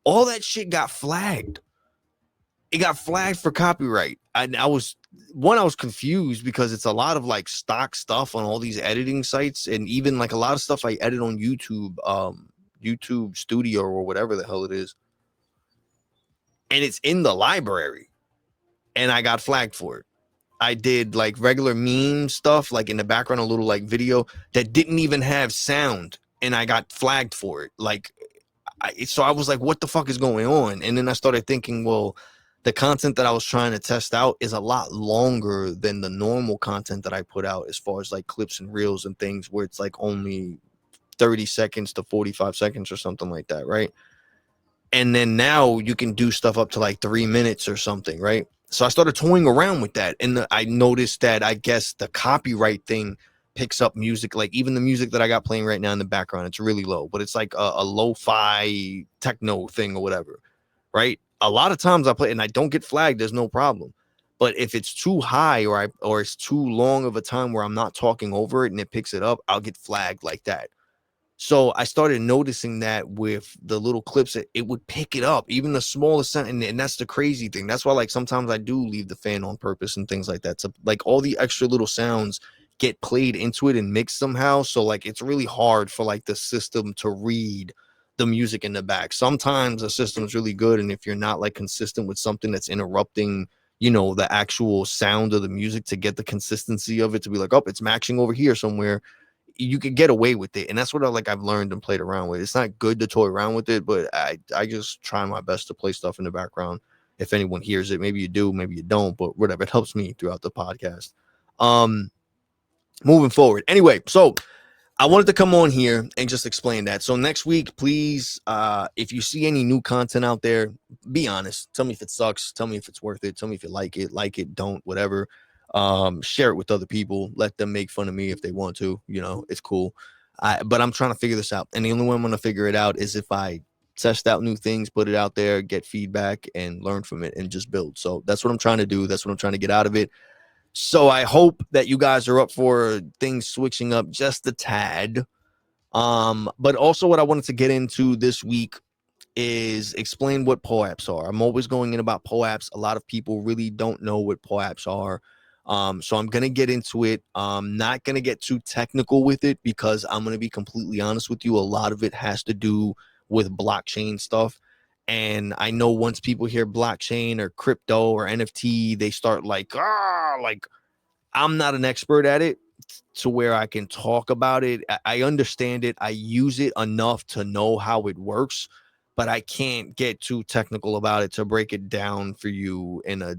S2: All that shit got flagged. It got flagged for copyright. I was confused because it's a lot of like stock stuff on all these editing sites, and even like a lot of stuff I edit on YouTube, YouTube Studio or whatever the hell it is, and it's in the library, and I got flagged for it. I did like regular meme stuff, like in the background, a little like video that didn't even have sound, and I got flagged for it. Like, so I was like, what the fuck is going on? And then I started thinking, well, the content that I was trying to test out is a lot longer than the normal content that I put out, as far as like clips and reels and things, where it's like only 30 seconds to 45 seconds or something like that, right? And then now you can do stuff up to like 3 minutes or something, right? So I started toying around with that, and I noticed that I guess the copyright thing picks up music, like even the music that I got playing right now in the background, it's really low, but it's like a lo-fi techno thing or whatever, right? A lot of times I play and I don't get flagged, there's no problem. But if it's too high or it's too long of a time where I'm not talking over it and it picks it up, I'll get flagged like that. So I started noticing that with the little clips, it would pick it up, even the smallest sound. And that's the crazy thing. That's why, like, sometimes I do leave the fan on purpose and things like that. So, like, all the extra little sounds get played into it and mixed somehow. So, like, it's really hard for, like, the system to read the music in the back. Sometimes the system's really good. And if you're not, like, consistent with something that's interrupting the actual sound of the music to get the consistency of it to be like, oh, it's matching over here somewhere. You could get away with it, and that's what I've learned and played around with. It's not good to toy around with it, but I just try my best to play stuff in the background. If anyone hears it, maybe you do, maybe you don't, but whatever, it helps me throughout the podcast. Moving forward, anyway, so I wanted to come on here and just explain that. So next week, please, if you see any new content out there, be honest. Tell me if it sucks. Tell me if it's worth it. Tell me if you like it, don't, whatever. Share it with other people. Let them make fun of me if they want to. It's cool. But I'm trying to figure this out. And the only way I'm going to figure it out is if I test out new things, put it out there, get feedback, and learn from it and just build. So that's what I'm trying to do. That's what I'm trying to get out of it. So I hope that you guys are up for things switching up just a tad. But also what I wanted to get into this week is explain what POAPs are. I'm always going in about POAPs. A lot of people really don't know what POAPs are. So I'm going to get into it. I'm not going to get too technical with it because I'm going to be completely honest with you. A lot of it has to do with blockchain stuff. And I know once people hear blockchain or crypto or NFT, they start like I'm not an expert at it to where I can talk about it. I understand it. I use it enough to know how it works, but I can't get too technical about it to break it down for you in a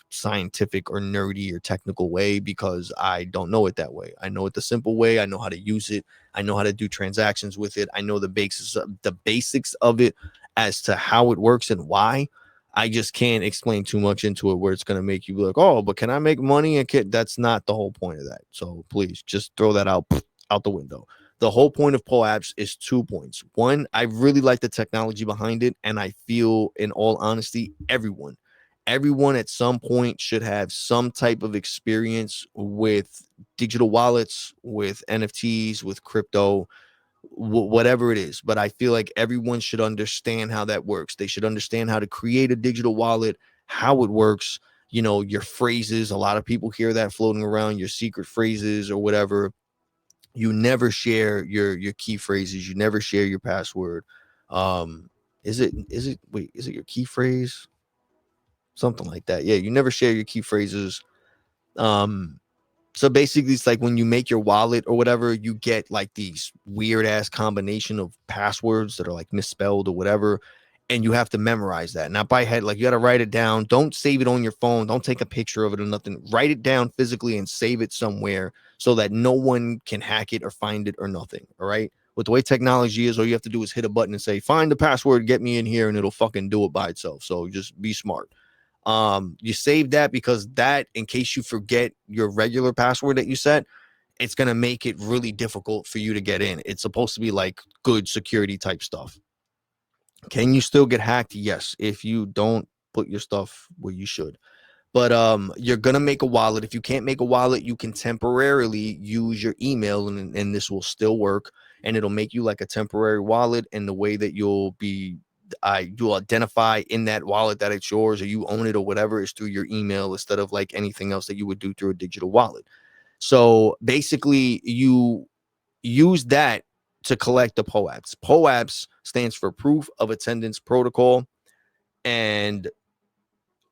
S2: scientific or nerdy or technical way because I don't know it that way. I know it the simple way. I know how to use it. I know how to do transactions with it. I know the basics of it as to how it works and why. I just can't explain too much into it where it's going to make you be like, oh, but can I make money? And that's not the whole point of that. So please just throw that out the window. The whole point of POAPs is 2 points. One, I really like the technology behind it. And I feel, in all honesty, everyone at some point should have some type of experience with digital wallets, with NFTs, with crypto, whatever it is. But I feel like everyone should understand how that works. They should understand how to create a digital wallet, how it works, your phrases. A lot of people hear that floating around, your secret phrases or whatever. You never share your key phrases. You never share your password. Is it your key phrase? Something like that. Yeah, you never share your key phrases. So basically, it's like when you make your wallet or whatever, you get like these weird ass combination of passwords that are like misspelled or whatever. And you have to memorize that. Not by head, like you got to write it down. Don't save it on your phone. Don't take a picture of it or nothing. Write it down physically and save it somewhere so that no one can hack it or find it or nothing. All right. With the way technology is, all you have to do is hit a button and say, find the password, get me in here, and it'll fucking do it by itself. So just be smart. You save that because that, in case you forget your regular password that you set, it's going to make it really difficult for you to get in. It's supposed to be like good security type stuff. Can you still get hacked? Yes, if you don't put your stuff where you should. But you're gonna make a wallet. If you can't make a wallet, you can temporarily use your email, and this will still work. And it'll make you like a temporary wallet. And the way that you'll identify in that wallet that it's yours or you own it or whatever is through your email instead of like anything else that you would do through a digital wallet. So basically, you use that to collect the POAPs. POAPs stands for Proof of Attendance Protocol, and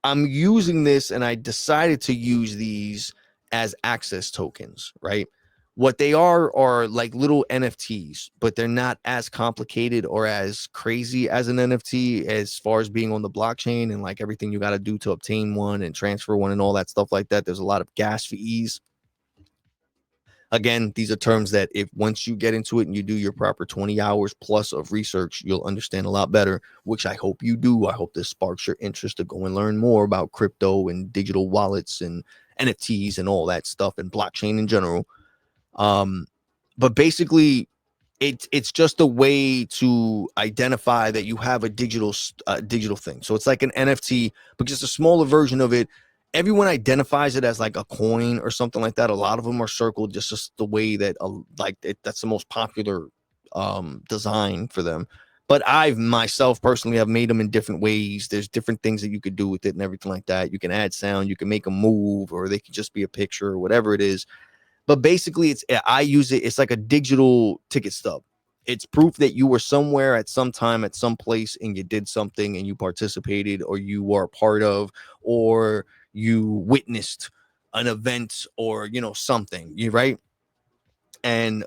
S2: I'm using this, and I decided to use these as access tokens, right? What they are like little NFTs, but they're not as complicated or as crazy as an NFT as far as being on the blockchain and like everything you got to do to obtain one and transfer one and all that stuff like that. There's a lot of gas fees. Again, these are terms that if once you get into it and you do your proper 20 hours plus of research, you'll understand a lot better, which I hope you do. I hope this sparks your interest to go and learn more about crypto and digital wallets and NFTs and all that stuff and blockchain in general. But basically, it's just a way to identify that you have a digital thing. So it's like an NFT, but just a smaller version of it. Everyone identifies it as like a coin or something like that. A lot of them are circled just the way that that's the most popular design for them. But I've myself personally have made them in different ways. There's different things that you could do with it and everything like that. You can add sound, you can make a move, or they could just be a picture or whatever it is. But basically, I use it. It's like a digital ticket stub. It's proof that you were somewhere at some time at some place and you did something and you participated or you were a part of, or you witnessed an event or, something, you right? And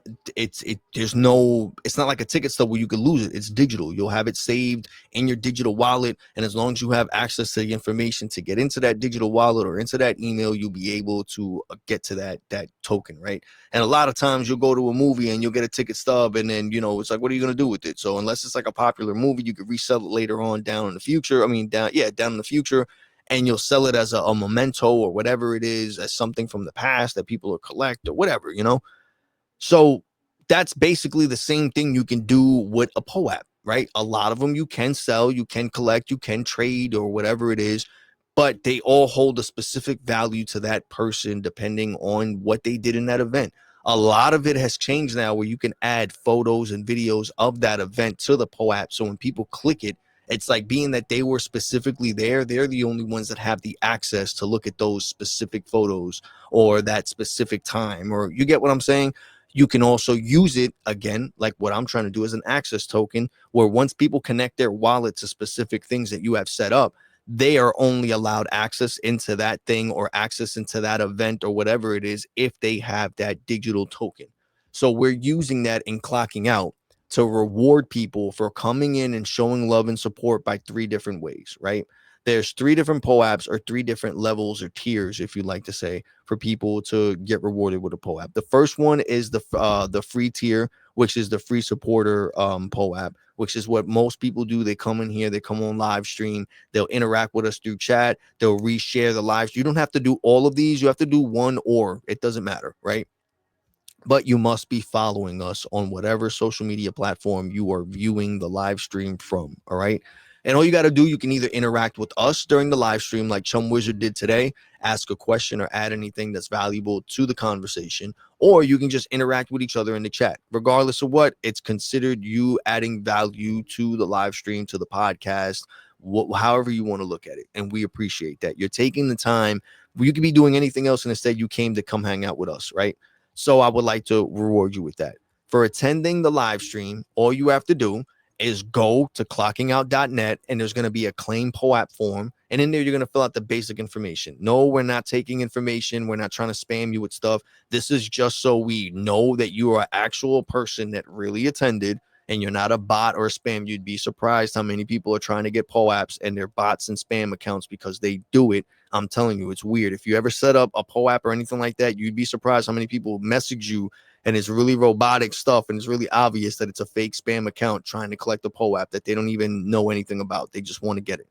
S2: there's no, it's not like a ticket stub where you could lose it. It's digital. You'll have it saved in your digital wallet, and as long as you have access to the information to get into that digital wallet or into that email, you'll be able to get to that token, right? And a lot of times you'll go to a movie and you'll get a ticket stub, and then it's like, what are you going to do with it? So unless it's like a popular movie, you could resell it later on down in the future. Down in the future, and you'll sell it as a memento or whatever it is, as something from the past that people will collect or whatever. So that's basically the same thing you can do with a POAP, right? A lot of them you can sell, you can collect, you can trade or whatever it is, but they all hold a specific value to that person depending on what they did in that event. A lot of it has changed now where you can add photos and videos of that event to the POAP. So when people click it, it's like, being that they were specifically there, they're the only ones that have the access to look at those specific photos or that specific time, or you get what I'm saying? You can also use it, again, like what I'm trying to do, as an access token, where once people connect their wallet to specific things that you have set up, they are only allowed access into that thing or access into that event or whatever it is if they have that digital token. So we're using that in Clocking Out to reward people for coming in and showing love and support by 3 different ways, right? There's 3 different POAPs, or 3 different levels or tiers, if you'd like to say, for people to get rewarded with a POAP. The first one is the free tier, which is the free supporter POAP, which is what most people do. They come in here, they come on live stream, they'll interact with us through chat, they'll reshare the lives. You don't have to do all of these. You have to do one, or it doesn't matter, right? But you must be following us on whatever social media platform you are viewing the live stream from. All right. And all you got to do, you can either interact with us during the live stream, like Chum Wizard did today, ask a question or add anything that's valuable to the conversation, or you can just interact with each other in the chat. Regardless of what, it's considered you adding value to the live stream, to the podcast, however you want to look at it. And we appreciate that. You're taking the time. You could be doing anything else, and instead you came to come hang out with us, right? So I would like to reward you with that. For attending the live stream, all you have to do is go to clockingout.net, and there's going to be a claim POAP form. And in there, you're going to fill out the basic information. No, we're not taking information. We're not trying to spam you with stuff. This is just so we know that you are an actual person that really attended, and you're not a bot or a spam. You'd be surprised how many people are trying to get POAPs, and they're bots and spam accounts because they do it. I'm telling you, it's weird. If you ever set up a POAP or anything like that, you'd be surprised how many people message you, and it's really robotic stuff, and it's really obvious that it's a fake spam account trying to collect a POAP that they don't even know anything about. They just want to get it.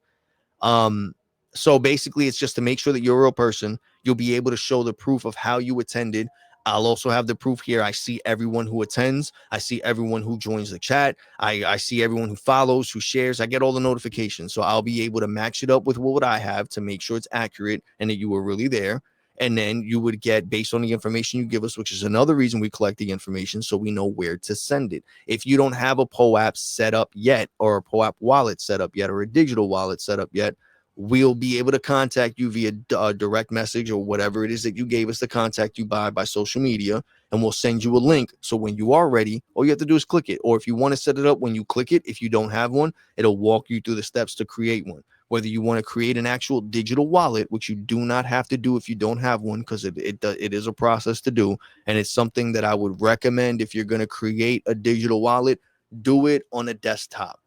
S2: So basically, it's just to make sure that you're a real person. You'll be able to show the proof of how you attended. I'll also have the proof here. I see everyone who attends. I see everyone who joins the chat. I see everyone who follows, who shares. I get all the notifications. So I'll be able to match it up with what I have to make sure it's accurate and that you were really there. And then you would get, based on the information you give us, which is another reason we collect the information, so we know where to send it. If you don't have a POAP set up yet, or a POAP wallet set up yet, or a digital wallet set up yet, we'll be able to contact you via direct message or whatever it is that you gave us to contact you by social media, and we'll send you a link. So when you are ready, all you have to do is click it. Or if you want to set it up, when you click it, if you don't have one, it'll walk you through the steps to create one. Whether you want to create an actual digital wallet, which you do not have to do if you don't have one, because it is a process to do, and it's something that I would recommend. If you're going to create a digital wallet, do it on a desktop.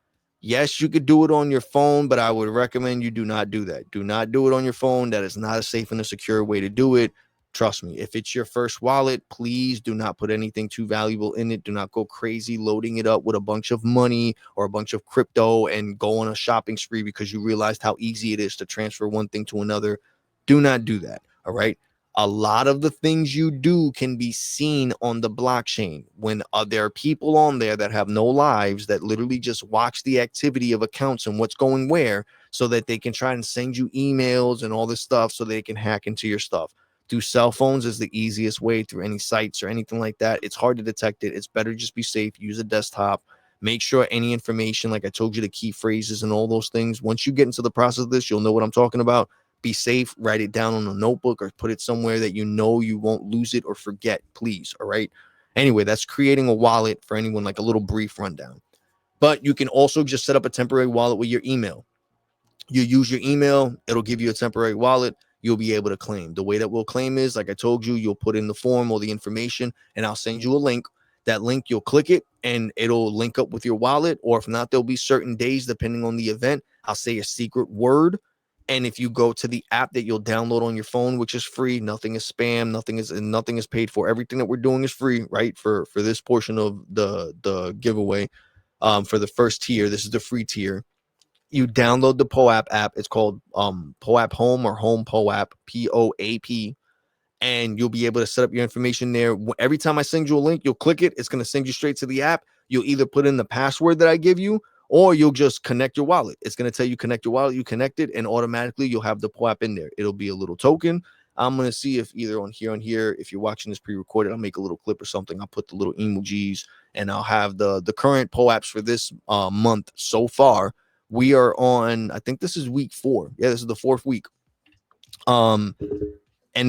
S2: Yes, you could do it on your phone, but I would recommend you do not do that. Do not do it on your phone. That is not a safe and a secure way to do it. Trust me, if it's your first wallet, please do not put anything too valuable in it. Do not go crazy loading it up with a bunch of money or a bunch of crypto and go on a shopping spree because you realized how easy it is to transfer one thing to another. Do not do that. All right. A lot of the things you do can be seen on the blockchain. When there are people on there that have no lives, that literally just watch the activity of accounts and what's going where, so that they can try and send you emails and all this stuff so they can hack into your stuff. Through cell phones is the easiest way. Through any sites or anything like that, it's hard to detect it. It's better just be safe. Use a desktop. Make sure any information, like I told you, the key phrases and all those things, once you get into the process of this, you'll know what I'm talking about. Be safe. Write it down on a notebook or put it somewhere that you know you won't lose it or forget, please. All right. Anyway, that's creating a wallet for anyone, like a little brief rundown. But you can also just set up a temporary wallet with your email. You use your email, it'll give you a temporary wallet. you'll be able to claim. The way that we'll claim is, like I told you, you'll put in the form or the information, and I'll send you a link. That link, you'll click it, and it'll link up with your wallet. Or if not, there'll be certain days, depending on the event, I'll say a secret word. And if you go to the app that you'll download on your phone, which is free, nothing is spam, nothing is paid for. Everything that we're doing is free, right? For this portion of the giveaway, for the first tier, this is the free tier. You download the POAP app. It's called POAP Home or Home POAP, POAP, and you'll be able to set up your information there. Every time I send you a link, you'll click it. It's going to send you straight to the app. You'll either put in the password that I give you, or you'll just connect your wallet. It's going to tell you connect your wallet. You connect it, and automatically you'll have the POAP in there. It'll be a little token. I'm going to see if either on here, if you're watching this pre-recorded, I'll make a little clip or something. I'll put the little emojis, and I'll have the current POAPs for this month so far. We are on, I think this is week 4. Yeah, this is the 4th week. And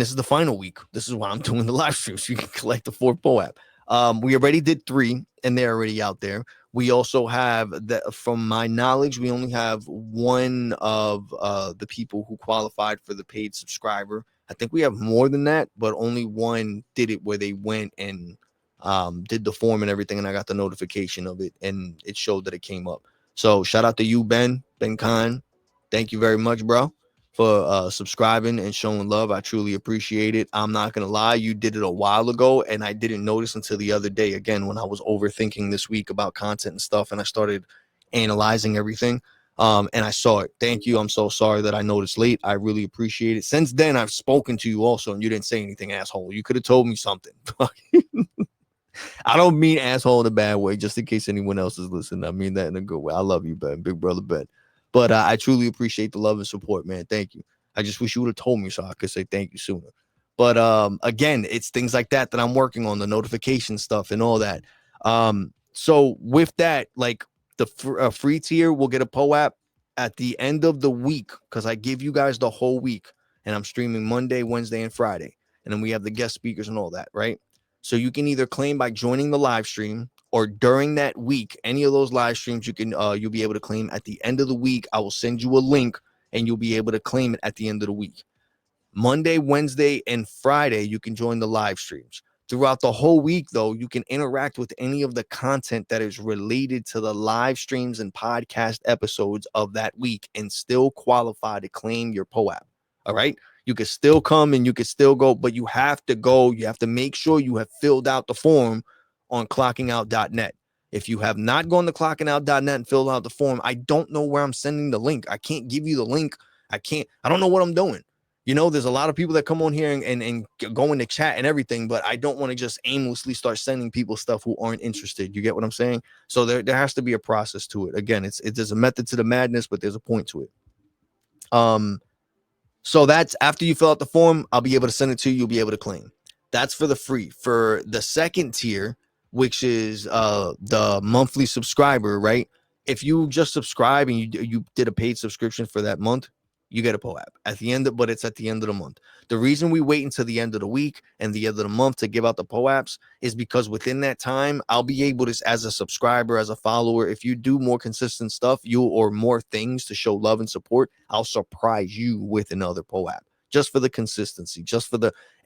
S2: this is the final week. This is why I'm doing the live stream, so you can collect the 4th POAP. We already did 3, and they're already out there. We also have that, from my knowledge, we only have one of the people who qualified for the paid subscriber. I think we have more than that, but only one did it, where they went and did the form and everything, and I got the notification of it, and it showed that it came up. So shout out to you, Ben Khan. Thank you very much, bro, for subscribing and showing love. I truly appreciate it. I'm not gonna lie, you did it a while ago, and I didn't notice until the other day, again, when I was overthinking this week about content and stuff, and I started analyzing everything, and I saw it. Thank you. I'm so sorry that I noticed late. I really appreciate it. Since then, I've spoken to you also, and you didn't say anything, asshole. You could have told me something. I don't mean asshole in a bad way, just in case anyone else is listening. I mean that in a good way. I love you, Ben, big brother Ben. But I truly appreciate the love and support, man. Thank you. I just wish you would have told me so I could say thank you sooner. But again, it's things like that I'm working on, the notification stuff and all that. So with that, like the free tier will get a POAP at the end of the week, because I give you guys the whole week, and I'm streaming Monday, Wednesday, and Friday. And then we have the guest speakers and all that, right? So you can either claim by joining the live stream, or during that week, any of those live streams, you can you'll be able to claim at the end of the week. I will send you a link, and you'll be able to claim it at the end of the week. Monday, Wednesday, and Friday, you can join the live streams. Throughout the whole week, though, you can interact with any of the content that is related to the live streams and podcast episodes of that week, and still qualify to claim your POAP. All right? You can still come and you can still go, but you have to go. You have to make sure you have filled out the form on ClockingOut.net. If you have not gone to ClockingOut.net and filled out the form, I don't know where I'm sending the link. I can't give you the link. I don't know what I'm doing. You know, there's a lot of people that come on here and go into chat and everything, but I don't want to just aimlessly start sending people stuff who aren't interested. You get what I'm saying? So there has to be a process to it. Again, there's a method to the madness, but there's a point to it. So that's after you fill out the form, I'll be able to send it to you. You'll be able to claim. That's for the free. For the second tier, which is the monthly subscriber, right? If you just subscribe and you did a paid subscription for that month, you get a POAP at the end, but it's at the end of the month. The reason we wait until the end of the week and the end of the month to give out the POAPs is because within that time, I'll be able to, as a subscriber, as a follower, if you do more consistent stuff, or more things to show love and support, I'll surprise you with another POAP, just for the consistency,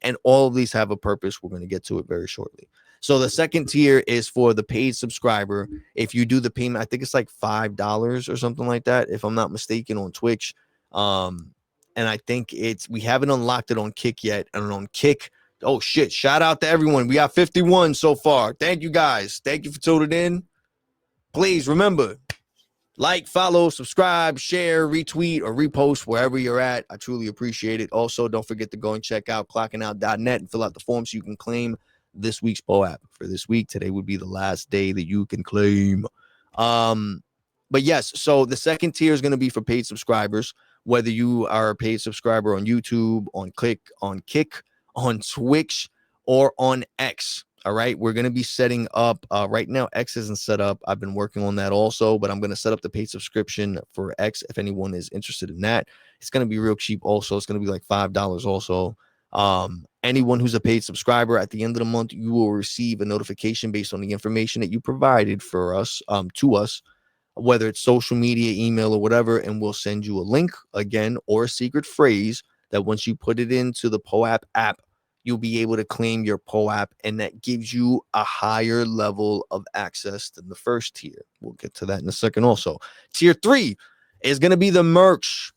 S2: and all of these have a purpose. We're going to get to it very shortly. So the second tier is for the paid subscriber. If you do the payment, I think it's like $5 or something like that, if I'm not mistaken, on Twitch. And I think we haven't unlocked it on Kick yet. And on Kick, oh shit, shout out to everyone. We got 51 so far. Thank you guys. Thank you for tuning in. Please remember, like, follow, subscribe, share, retweet, or repost wherever you're at. I truly appreciate it. Also, don't forget to go and check out ClockingOut.net and fill out the form so you can claim this week's POAP. For this week, today would be the last day that you can claim. But yes, so the second tier is going to be for paid subscribers, whether you are a paid subscriber on YouTube, on Kick, on Twitch, or on X. All right, we're going to be setting up right now. X isn't set up. I've been working on that also, but I'm going to set up the paid subscription for X if anyone is interested in that. It's going to be real cheap also. It's going to be like $5 also. Anyone who's a paid subscriber, at the end of the month, you will receive a notification based on the information that you provided for us, to us, whether it's social media, email, or whatever, and we'll send you a link again, or a secret phrase that once you put it into the POAP app, you'll be able to claim your POAP, and that gives you a higher level of access than the first tier. We'll get to that in a second also. Tier 3 is going to be the merch.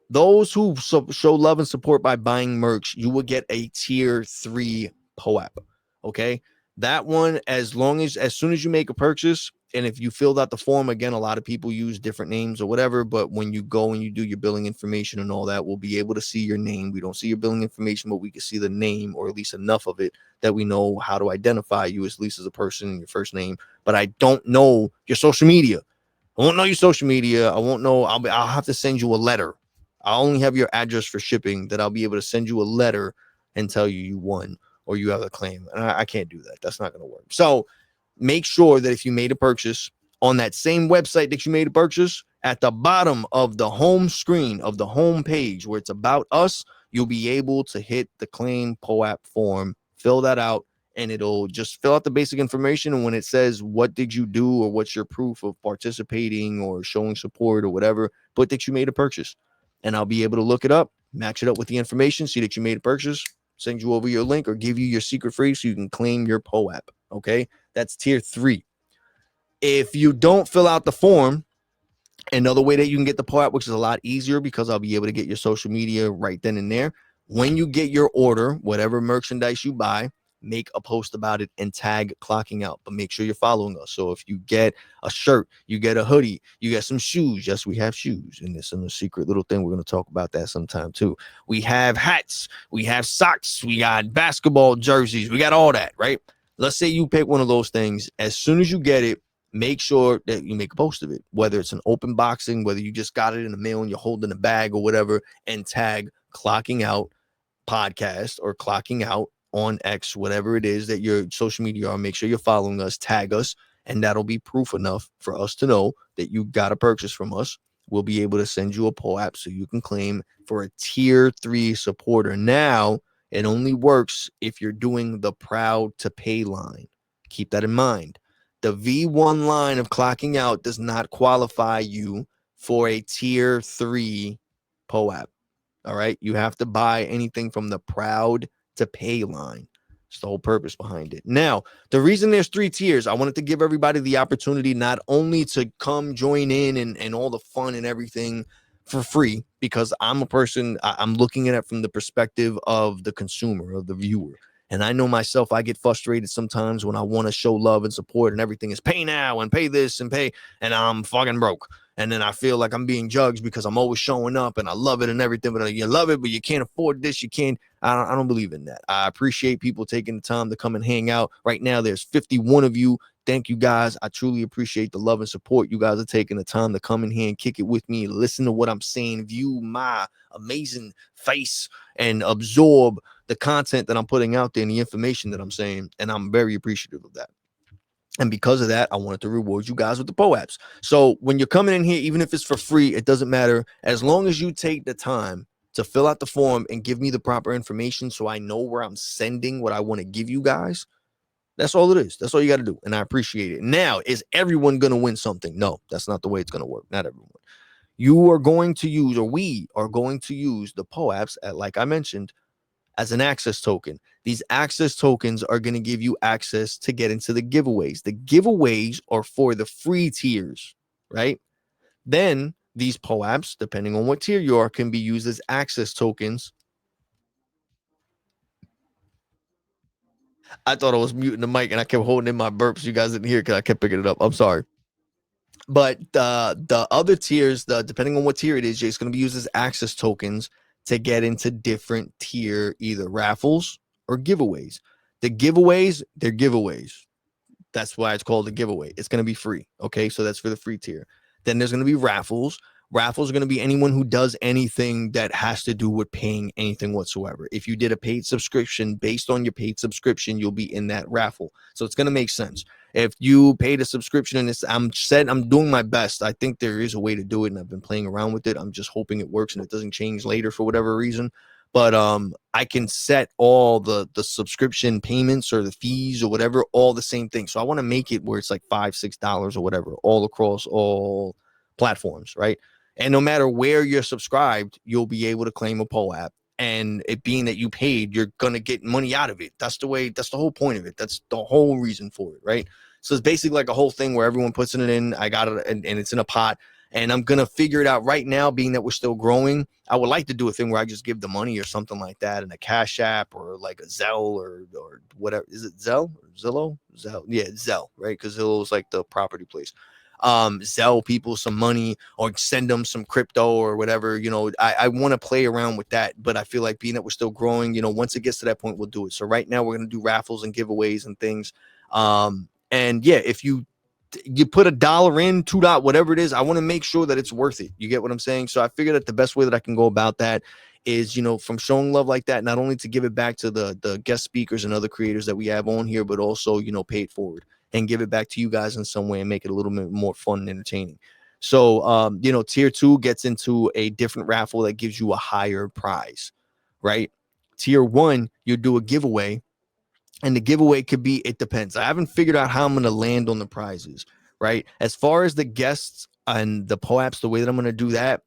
S2: Those who show love and support by buying merch, you will get a tier 3 POAP. Okay. That one, as soon as you make a purchase, and if you filled out the form, again, a lot of people use different names or whatever, but when you go and you do your billing information and all that, we'll be able to see your name. We don't see your billing information, but we can see the name, or at least enough of it that we know how to identify you, at least as a person, your first name. But I don't know your social media. I won't know your social media. I won't know. I'll have to send you a letter. I only have your address for shipping, that I'll be able to send you a letter and tell you won or you have a claim. And I can't do that. That's not going to work. So make sure that if you made a purchase on that same website that you made a purchase, at the bottom of the home screen of the home page where it's about us, you'll be able to hit the claim POAP form, fill that out, and it'll just fill out the basic information. And when it says, what did you do, or what's your proof of participating or showing support or whatever, put that you made a purchase. And I'll be able to look it up, match it up with the information, see that you made a purchase, send you over your link, or give you your secret phrase so you can claim your POAP. Okay. That's tier 3. If you don't fill out the form, another way that you can get the POAP, which is a lot easier because I'll be able to get your social media right then and there. When you get your order, whatever merchandise you buy, make a post about it and tag Clocking Out, but make sure you're following us. So if you get a shirt, you get a hoodie, you get some shoes. Yes, we have shoes in this, and a secret little thing. We're going to talk about that sometime too. We have hats, we have socks, we got basketball jerseys, we got all that, right? Let's say you pick one of those things. As soon as you get it, make sure that you make a post of it, whether it's an open boxing, whether you just got it in the mail and you're holding a bag or whatever, and tag Clocking Out Podcast or Clocking Out on X, whatever it is that your social media are. Make sure you're following us, tag us, and that'll be proof enough for us to know that you got a purchase from us. We'll be able to send you a POAP so you can claim for a tier 3 supporter. Now, it only works if you're doing the proud to pay line. Keep that in mind. The V1 line of Clocking Out does not qualify you for a tier 3 POAP. All right. You have to buy anything from the proud to pay line. It's the whole purpose behind it. Now, the reason there's 3 tiers, I wanted to give everybody the opportunity not only to come join in and all the fun and everything for free, because I'm a person, I'm looking at it from the perspective of the consumer, of the viewer. And I know myself, I get frustrated sometimes when I want to show love and support and everything is pay now and pay this and pay, and I'm fucking broke. And then I feel like I'm being judged because I'm always showing up and I love it and everything, but you love it, but you can't afford this. You can't. I don't believe in that. I appreciate people taking the time to come and hang out. Right now, there's 51 of you. Thank you guys. I truly appreciate the love and support. You guys are taking the time to come in here and kick it with me, listen to what I'm saying, view my amazing face, and absorb the content that I'm putting out there and the information that I'm saying. And I'm very appreciative of that. And because of that, I wanted to reward you guys with the POAPs. So when you're coming in here, even if it's for free, it doesn't matter. As long as you take the time to fill out the form and give me the proper information so I know where I'm sending what I want to give you guys, that's all it is. That's all you got to do. And I appreciate it. Now, is everyone going to win something? No, that's not the way it's going to work. Not everyone. You are going to use, or we are going to use the POAPs, like I mentioned, as an access token. These access tokens are going to give you access to get into the giveaways. The giveaways are for the free tiers, right? Then these POAPs, depending on what tier you are, can be used as access tokens. I thought I was muting the mic and I kept holding in my burps. You guys didn't hear because I kept picking it up. I'm sorry. But the other tiers, depending on what tier it is, it's going to be used as access tokens to get into different tier, either raffles or giveaways. The giveaways, they're giveaways. That's why it's called a giveaway. It's going to be free. Okay. So that's for the free tier. Then there's going to be raffles. Raffles are going to be anyone who does anything that has to do with paying anything whatsoever. If you did a paid subscription, based on your paid subscription, you'll be in that raffle. So it's going to make sense. If you paid a subscription and I'm doing my best. I think there is a way to do it, and I've been playing around with it. I'm just hoping it works and it doesn't change later for whatever reason. But I can set all the subscription payments or the fees or whatever, all the same thing. So I want to make it where it's like $5-6 or whatever, all across all platforms, right? And no matter where you're subscribed, you'll be able to claim a POAP. And it being that you paid, you're going to get money out of it. That's the whole point of it. That's the whole reason for it, right? So it's basically like a whole thing where everyone puts it in. I got it, and it's in a pot. And I'm going to figure it out right now, being that we're still growing. I would like to do a thing where I just give the money or something like that in a Cash App or like a Zelle or whatever. Is it Zelle? Zillow? Zelle. Yeah, Zelle, right? Because Zillow is like the property place. Zelle people some money or send them some crypto or whatever. I want to play around with that, but I feel like being that we're still growing, once it gets to that point, we'll do it. So right now we're going to do raffles and giveaways and things. And yeah, if you put $1 in, $2, whatever it is, I want to make sure that it's worth it. You get what I'm saying? So I figured that the best way that I can go about that is, from showing love like that, not only to give it back to the guest speakers and other creators that we have on here, but also, pay it forward and give it back to you guys in some way and make it a little bit more fun and entertaining. So, tier 2 gets into a different raffle that gives you a higher prize, right? Tier 1, you do a giveaway. And the giveaway could be, it depends. I haven't figured out how I'm going to land on the prizes, right? As far as the guests and the POAPs, the way that I'm going to do that,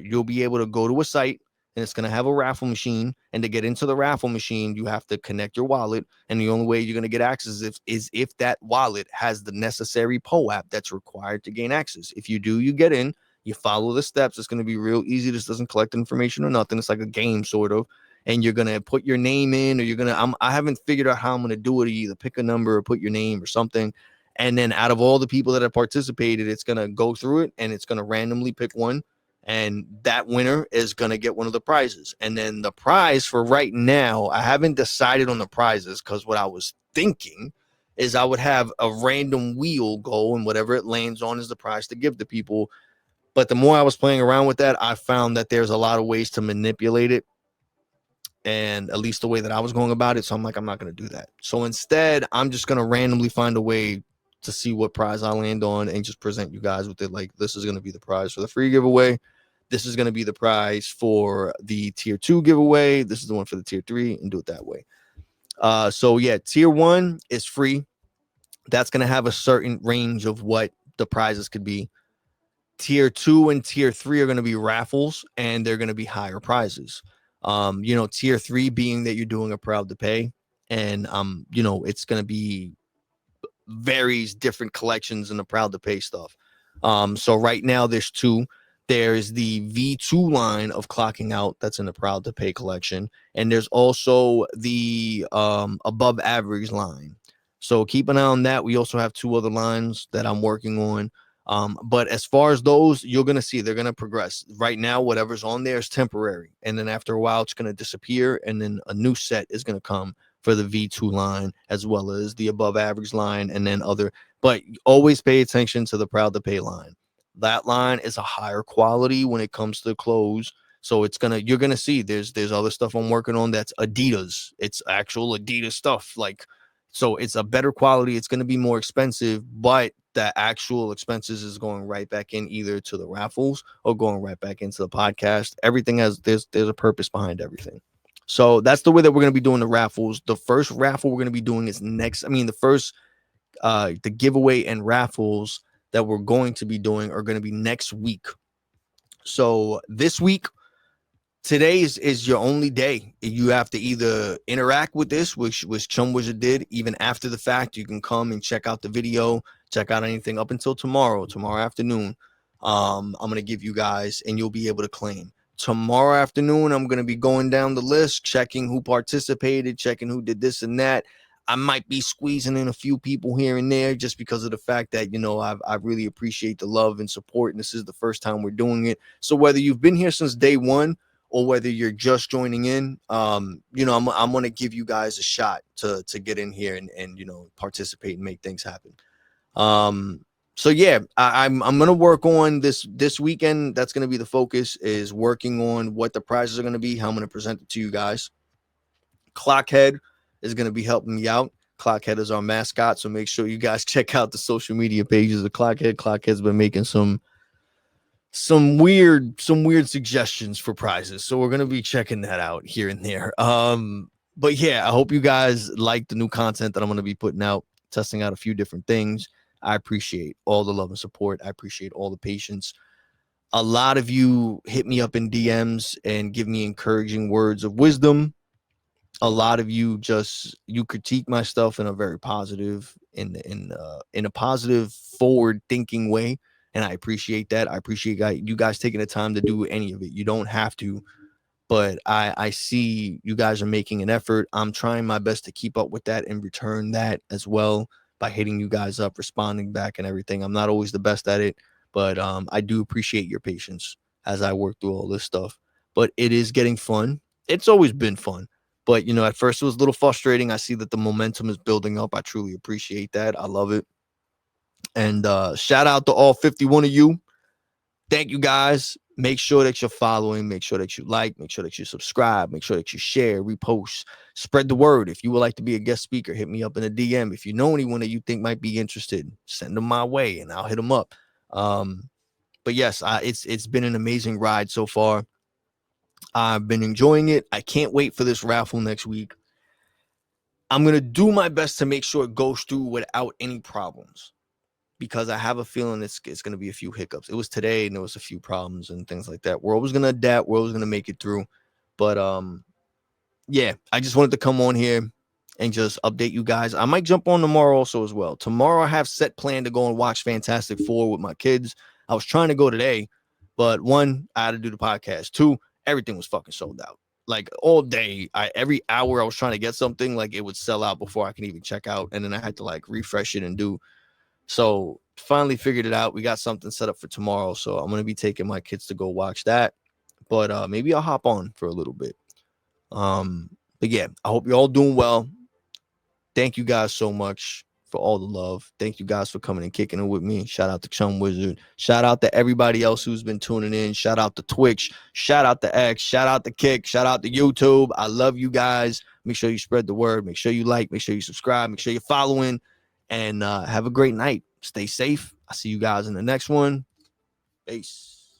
S2: you'll be able to go to a site and it's going to have a raffle machine. And to get into the raffle machine, you have to connect your wallet. And the only way you're going to get access is if that wallet has the necessary POAP that's required to gain access. If you do, you get in, you follow the steps. It's going to be real easy. This doesn't collect information or nothing. It's like a game sort of. And you're going to put your name in, or I haven't figured out how I'm going to do it. You either pick a number or put your name or something. And then out of all the people that have participated, it's going to go through it and it's going to randomly pick one. And that winner is going to get one of the prizes. And then the prize for right now, I haven't decided on the prizes, because what I was thinking is I would have a random wheel go, and whatever it lands on is the prize to give to people. But the more I was playing around with that, I found that there's a lot of ways to manipulate it. And at least the way that I was going about it. So I'm like, I'm not going to do that. So instead, I'm just going to randomly find a way to see what prize I land on and just present you guys with it. Like, this is going to be the prize for the free giveaway. This is going to be the prize for the tier 2 giveaway. This is the one for the tier 3, and do it that way. So yeah, tier 1 is free. That's going to have a certain range of what the prizes could be. Tier 2 and tier 3 are going to be raffles, and they're going to be higher prizes. Tier 3 being that you're doing a proud to pay, and it's going to be varies different collections in the proud to pay stuff. So right now there's 2. There's the V2 line of Clocking Out that's in the proud to pay collection, and there's also the above average line. So keep an eye on that. We also have 2 other lines that I'm working on. But as far as those, you're going to see they're going to progress. Right now, whatever's on there is temporary. And then after a while, it's going to disappear. And then a new set is going to come for the V2 line, as well as the above average line, and then other. But always pay attention to the proud to pay line. That line is a higher quality when it comes to clothes. So you're going to see there's other stuff I'm working on that's Adidas. It's actual Adidas stuff. So it's a better quality. It's going to be more expensive, but the actual expenses is going right back in either to the raffles or going right back into the podcast. Everything there's a purpose behind everything. So that's the way that we're going to be doing the raffles. The first raffle we're going to be doing is the giveaway and raffles that we're going to be doing are going to be next week. So this week, today is your only day. You have to either interact with this, which Chum Wizard did. Even after the fact, you can come and check out the video, check out anything up until tomorrow afternoon. I'm going to give you guys, and you'll be able to claim. Tomorrow afternoon, I'm going to be going down the list, checking who participated, checking who did this and that. I might be squeezing in a few people here and there just because of the fact that, I really appreciate the love and support. And this is the first time we're doing it. So whether you've been here since day one, or whether you're just joining in, I'm going to give you guys a shot to get in here and participate and make things happen. So yeah, I'm going to work on this weekend. That's going to be the focus, is working on what the prizes are going to be, how I'm going to present it to you guys. Clockhead is going to be helping me out. Clockhead is our mascot. So make sure you guys check out the social media pages of Clockhead. Clockhead's been making some weird suggestions for prizes, so we're going to be checking that out here and there. But yeah, I hope you guys like the new content that I'm going to be putting out, testing out a few different things. I appreciate all the love and support. I appreciate all the patience. A lot of you hit me up in DMs and give me encouraging words of wisdom. A lot of you you critique my stuff in a very positive, in a positive, forward thinking way, and I appreciate that. I appreciate you guys taking the time to do any of it. You don't have to, but I see you guys are making an effort. I'm trying my best to keep up with that and return that as well by hitting you guys up, responding back, and everything. I'm not always the best at it, but I do appreciate your patience as I work through all this stuff. But it is getting fun. It's always been fun. But, at first it was a little frustrating. I see that the momentum is building up. I truly appreciate that. I love it. And shout out to all 51 of you. Thank you, guys. Make sure that you're following. Make sure that you like. Make sure that you subscribe. Make sure that you share, repost, spread the word. If you would like to be a guest speaker, hit me up in a DM. If you know anyone that you think might be interested, send them my way, and I'll hit them up. But yes, it's been an amazing ride so far. I've been enjoying it. I can't wait for this raffle next week. I'm gonna do my best to make sure it goes through without any problems, because I have a feeling it's going to be a few hiccups. It was today and there was a few problems and things like that. We're always going to adapt. We're always going to make it through. But yeah, I just wanted to come on here and just update you guys. I might jump on tomorrow also as well. Tomorrow I have set plan to go and watch Fantastic Four with my kids. I was trying to go today, but one, I had to do the podcast. Two, everything was fucking sold out. Like all day, every hour I was trying to get something, like it would sell out before I can even check out. And then I had to like refresh it and do. So finally figured it out. We got something set up for tomorrow. So I'm going to be taking my kids to go watch that. But maybe I'll hop on for a little bit. But yeah, I hope you're all doing well. Thank you guys so much for all the love. Thank you guys for coming and kicking it with me. Shout out to Chum Wizard. Shout out to everybody else who's been tuning in. Shout out to Twitch. Shout out to X. Shout out to Kick. Shout out to YouTube. I love you guys. Make sure you spread the word. Make sure you like. Make sure you subscribe. Make sure you're following. And have a great night. Stay safe. I'll see you guys in the next one. Peace.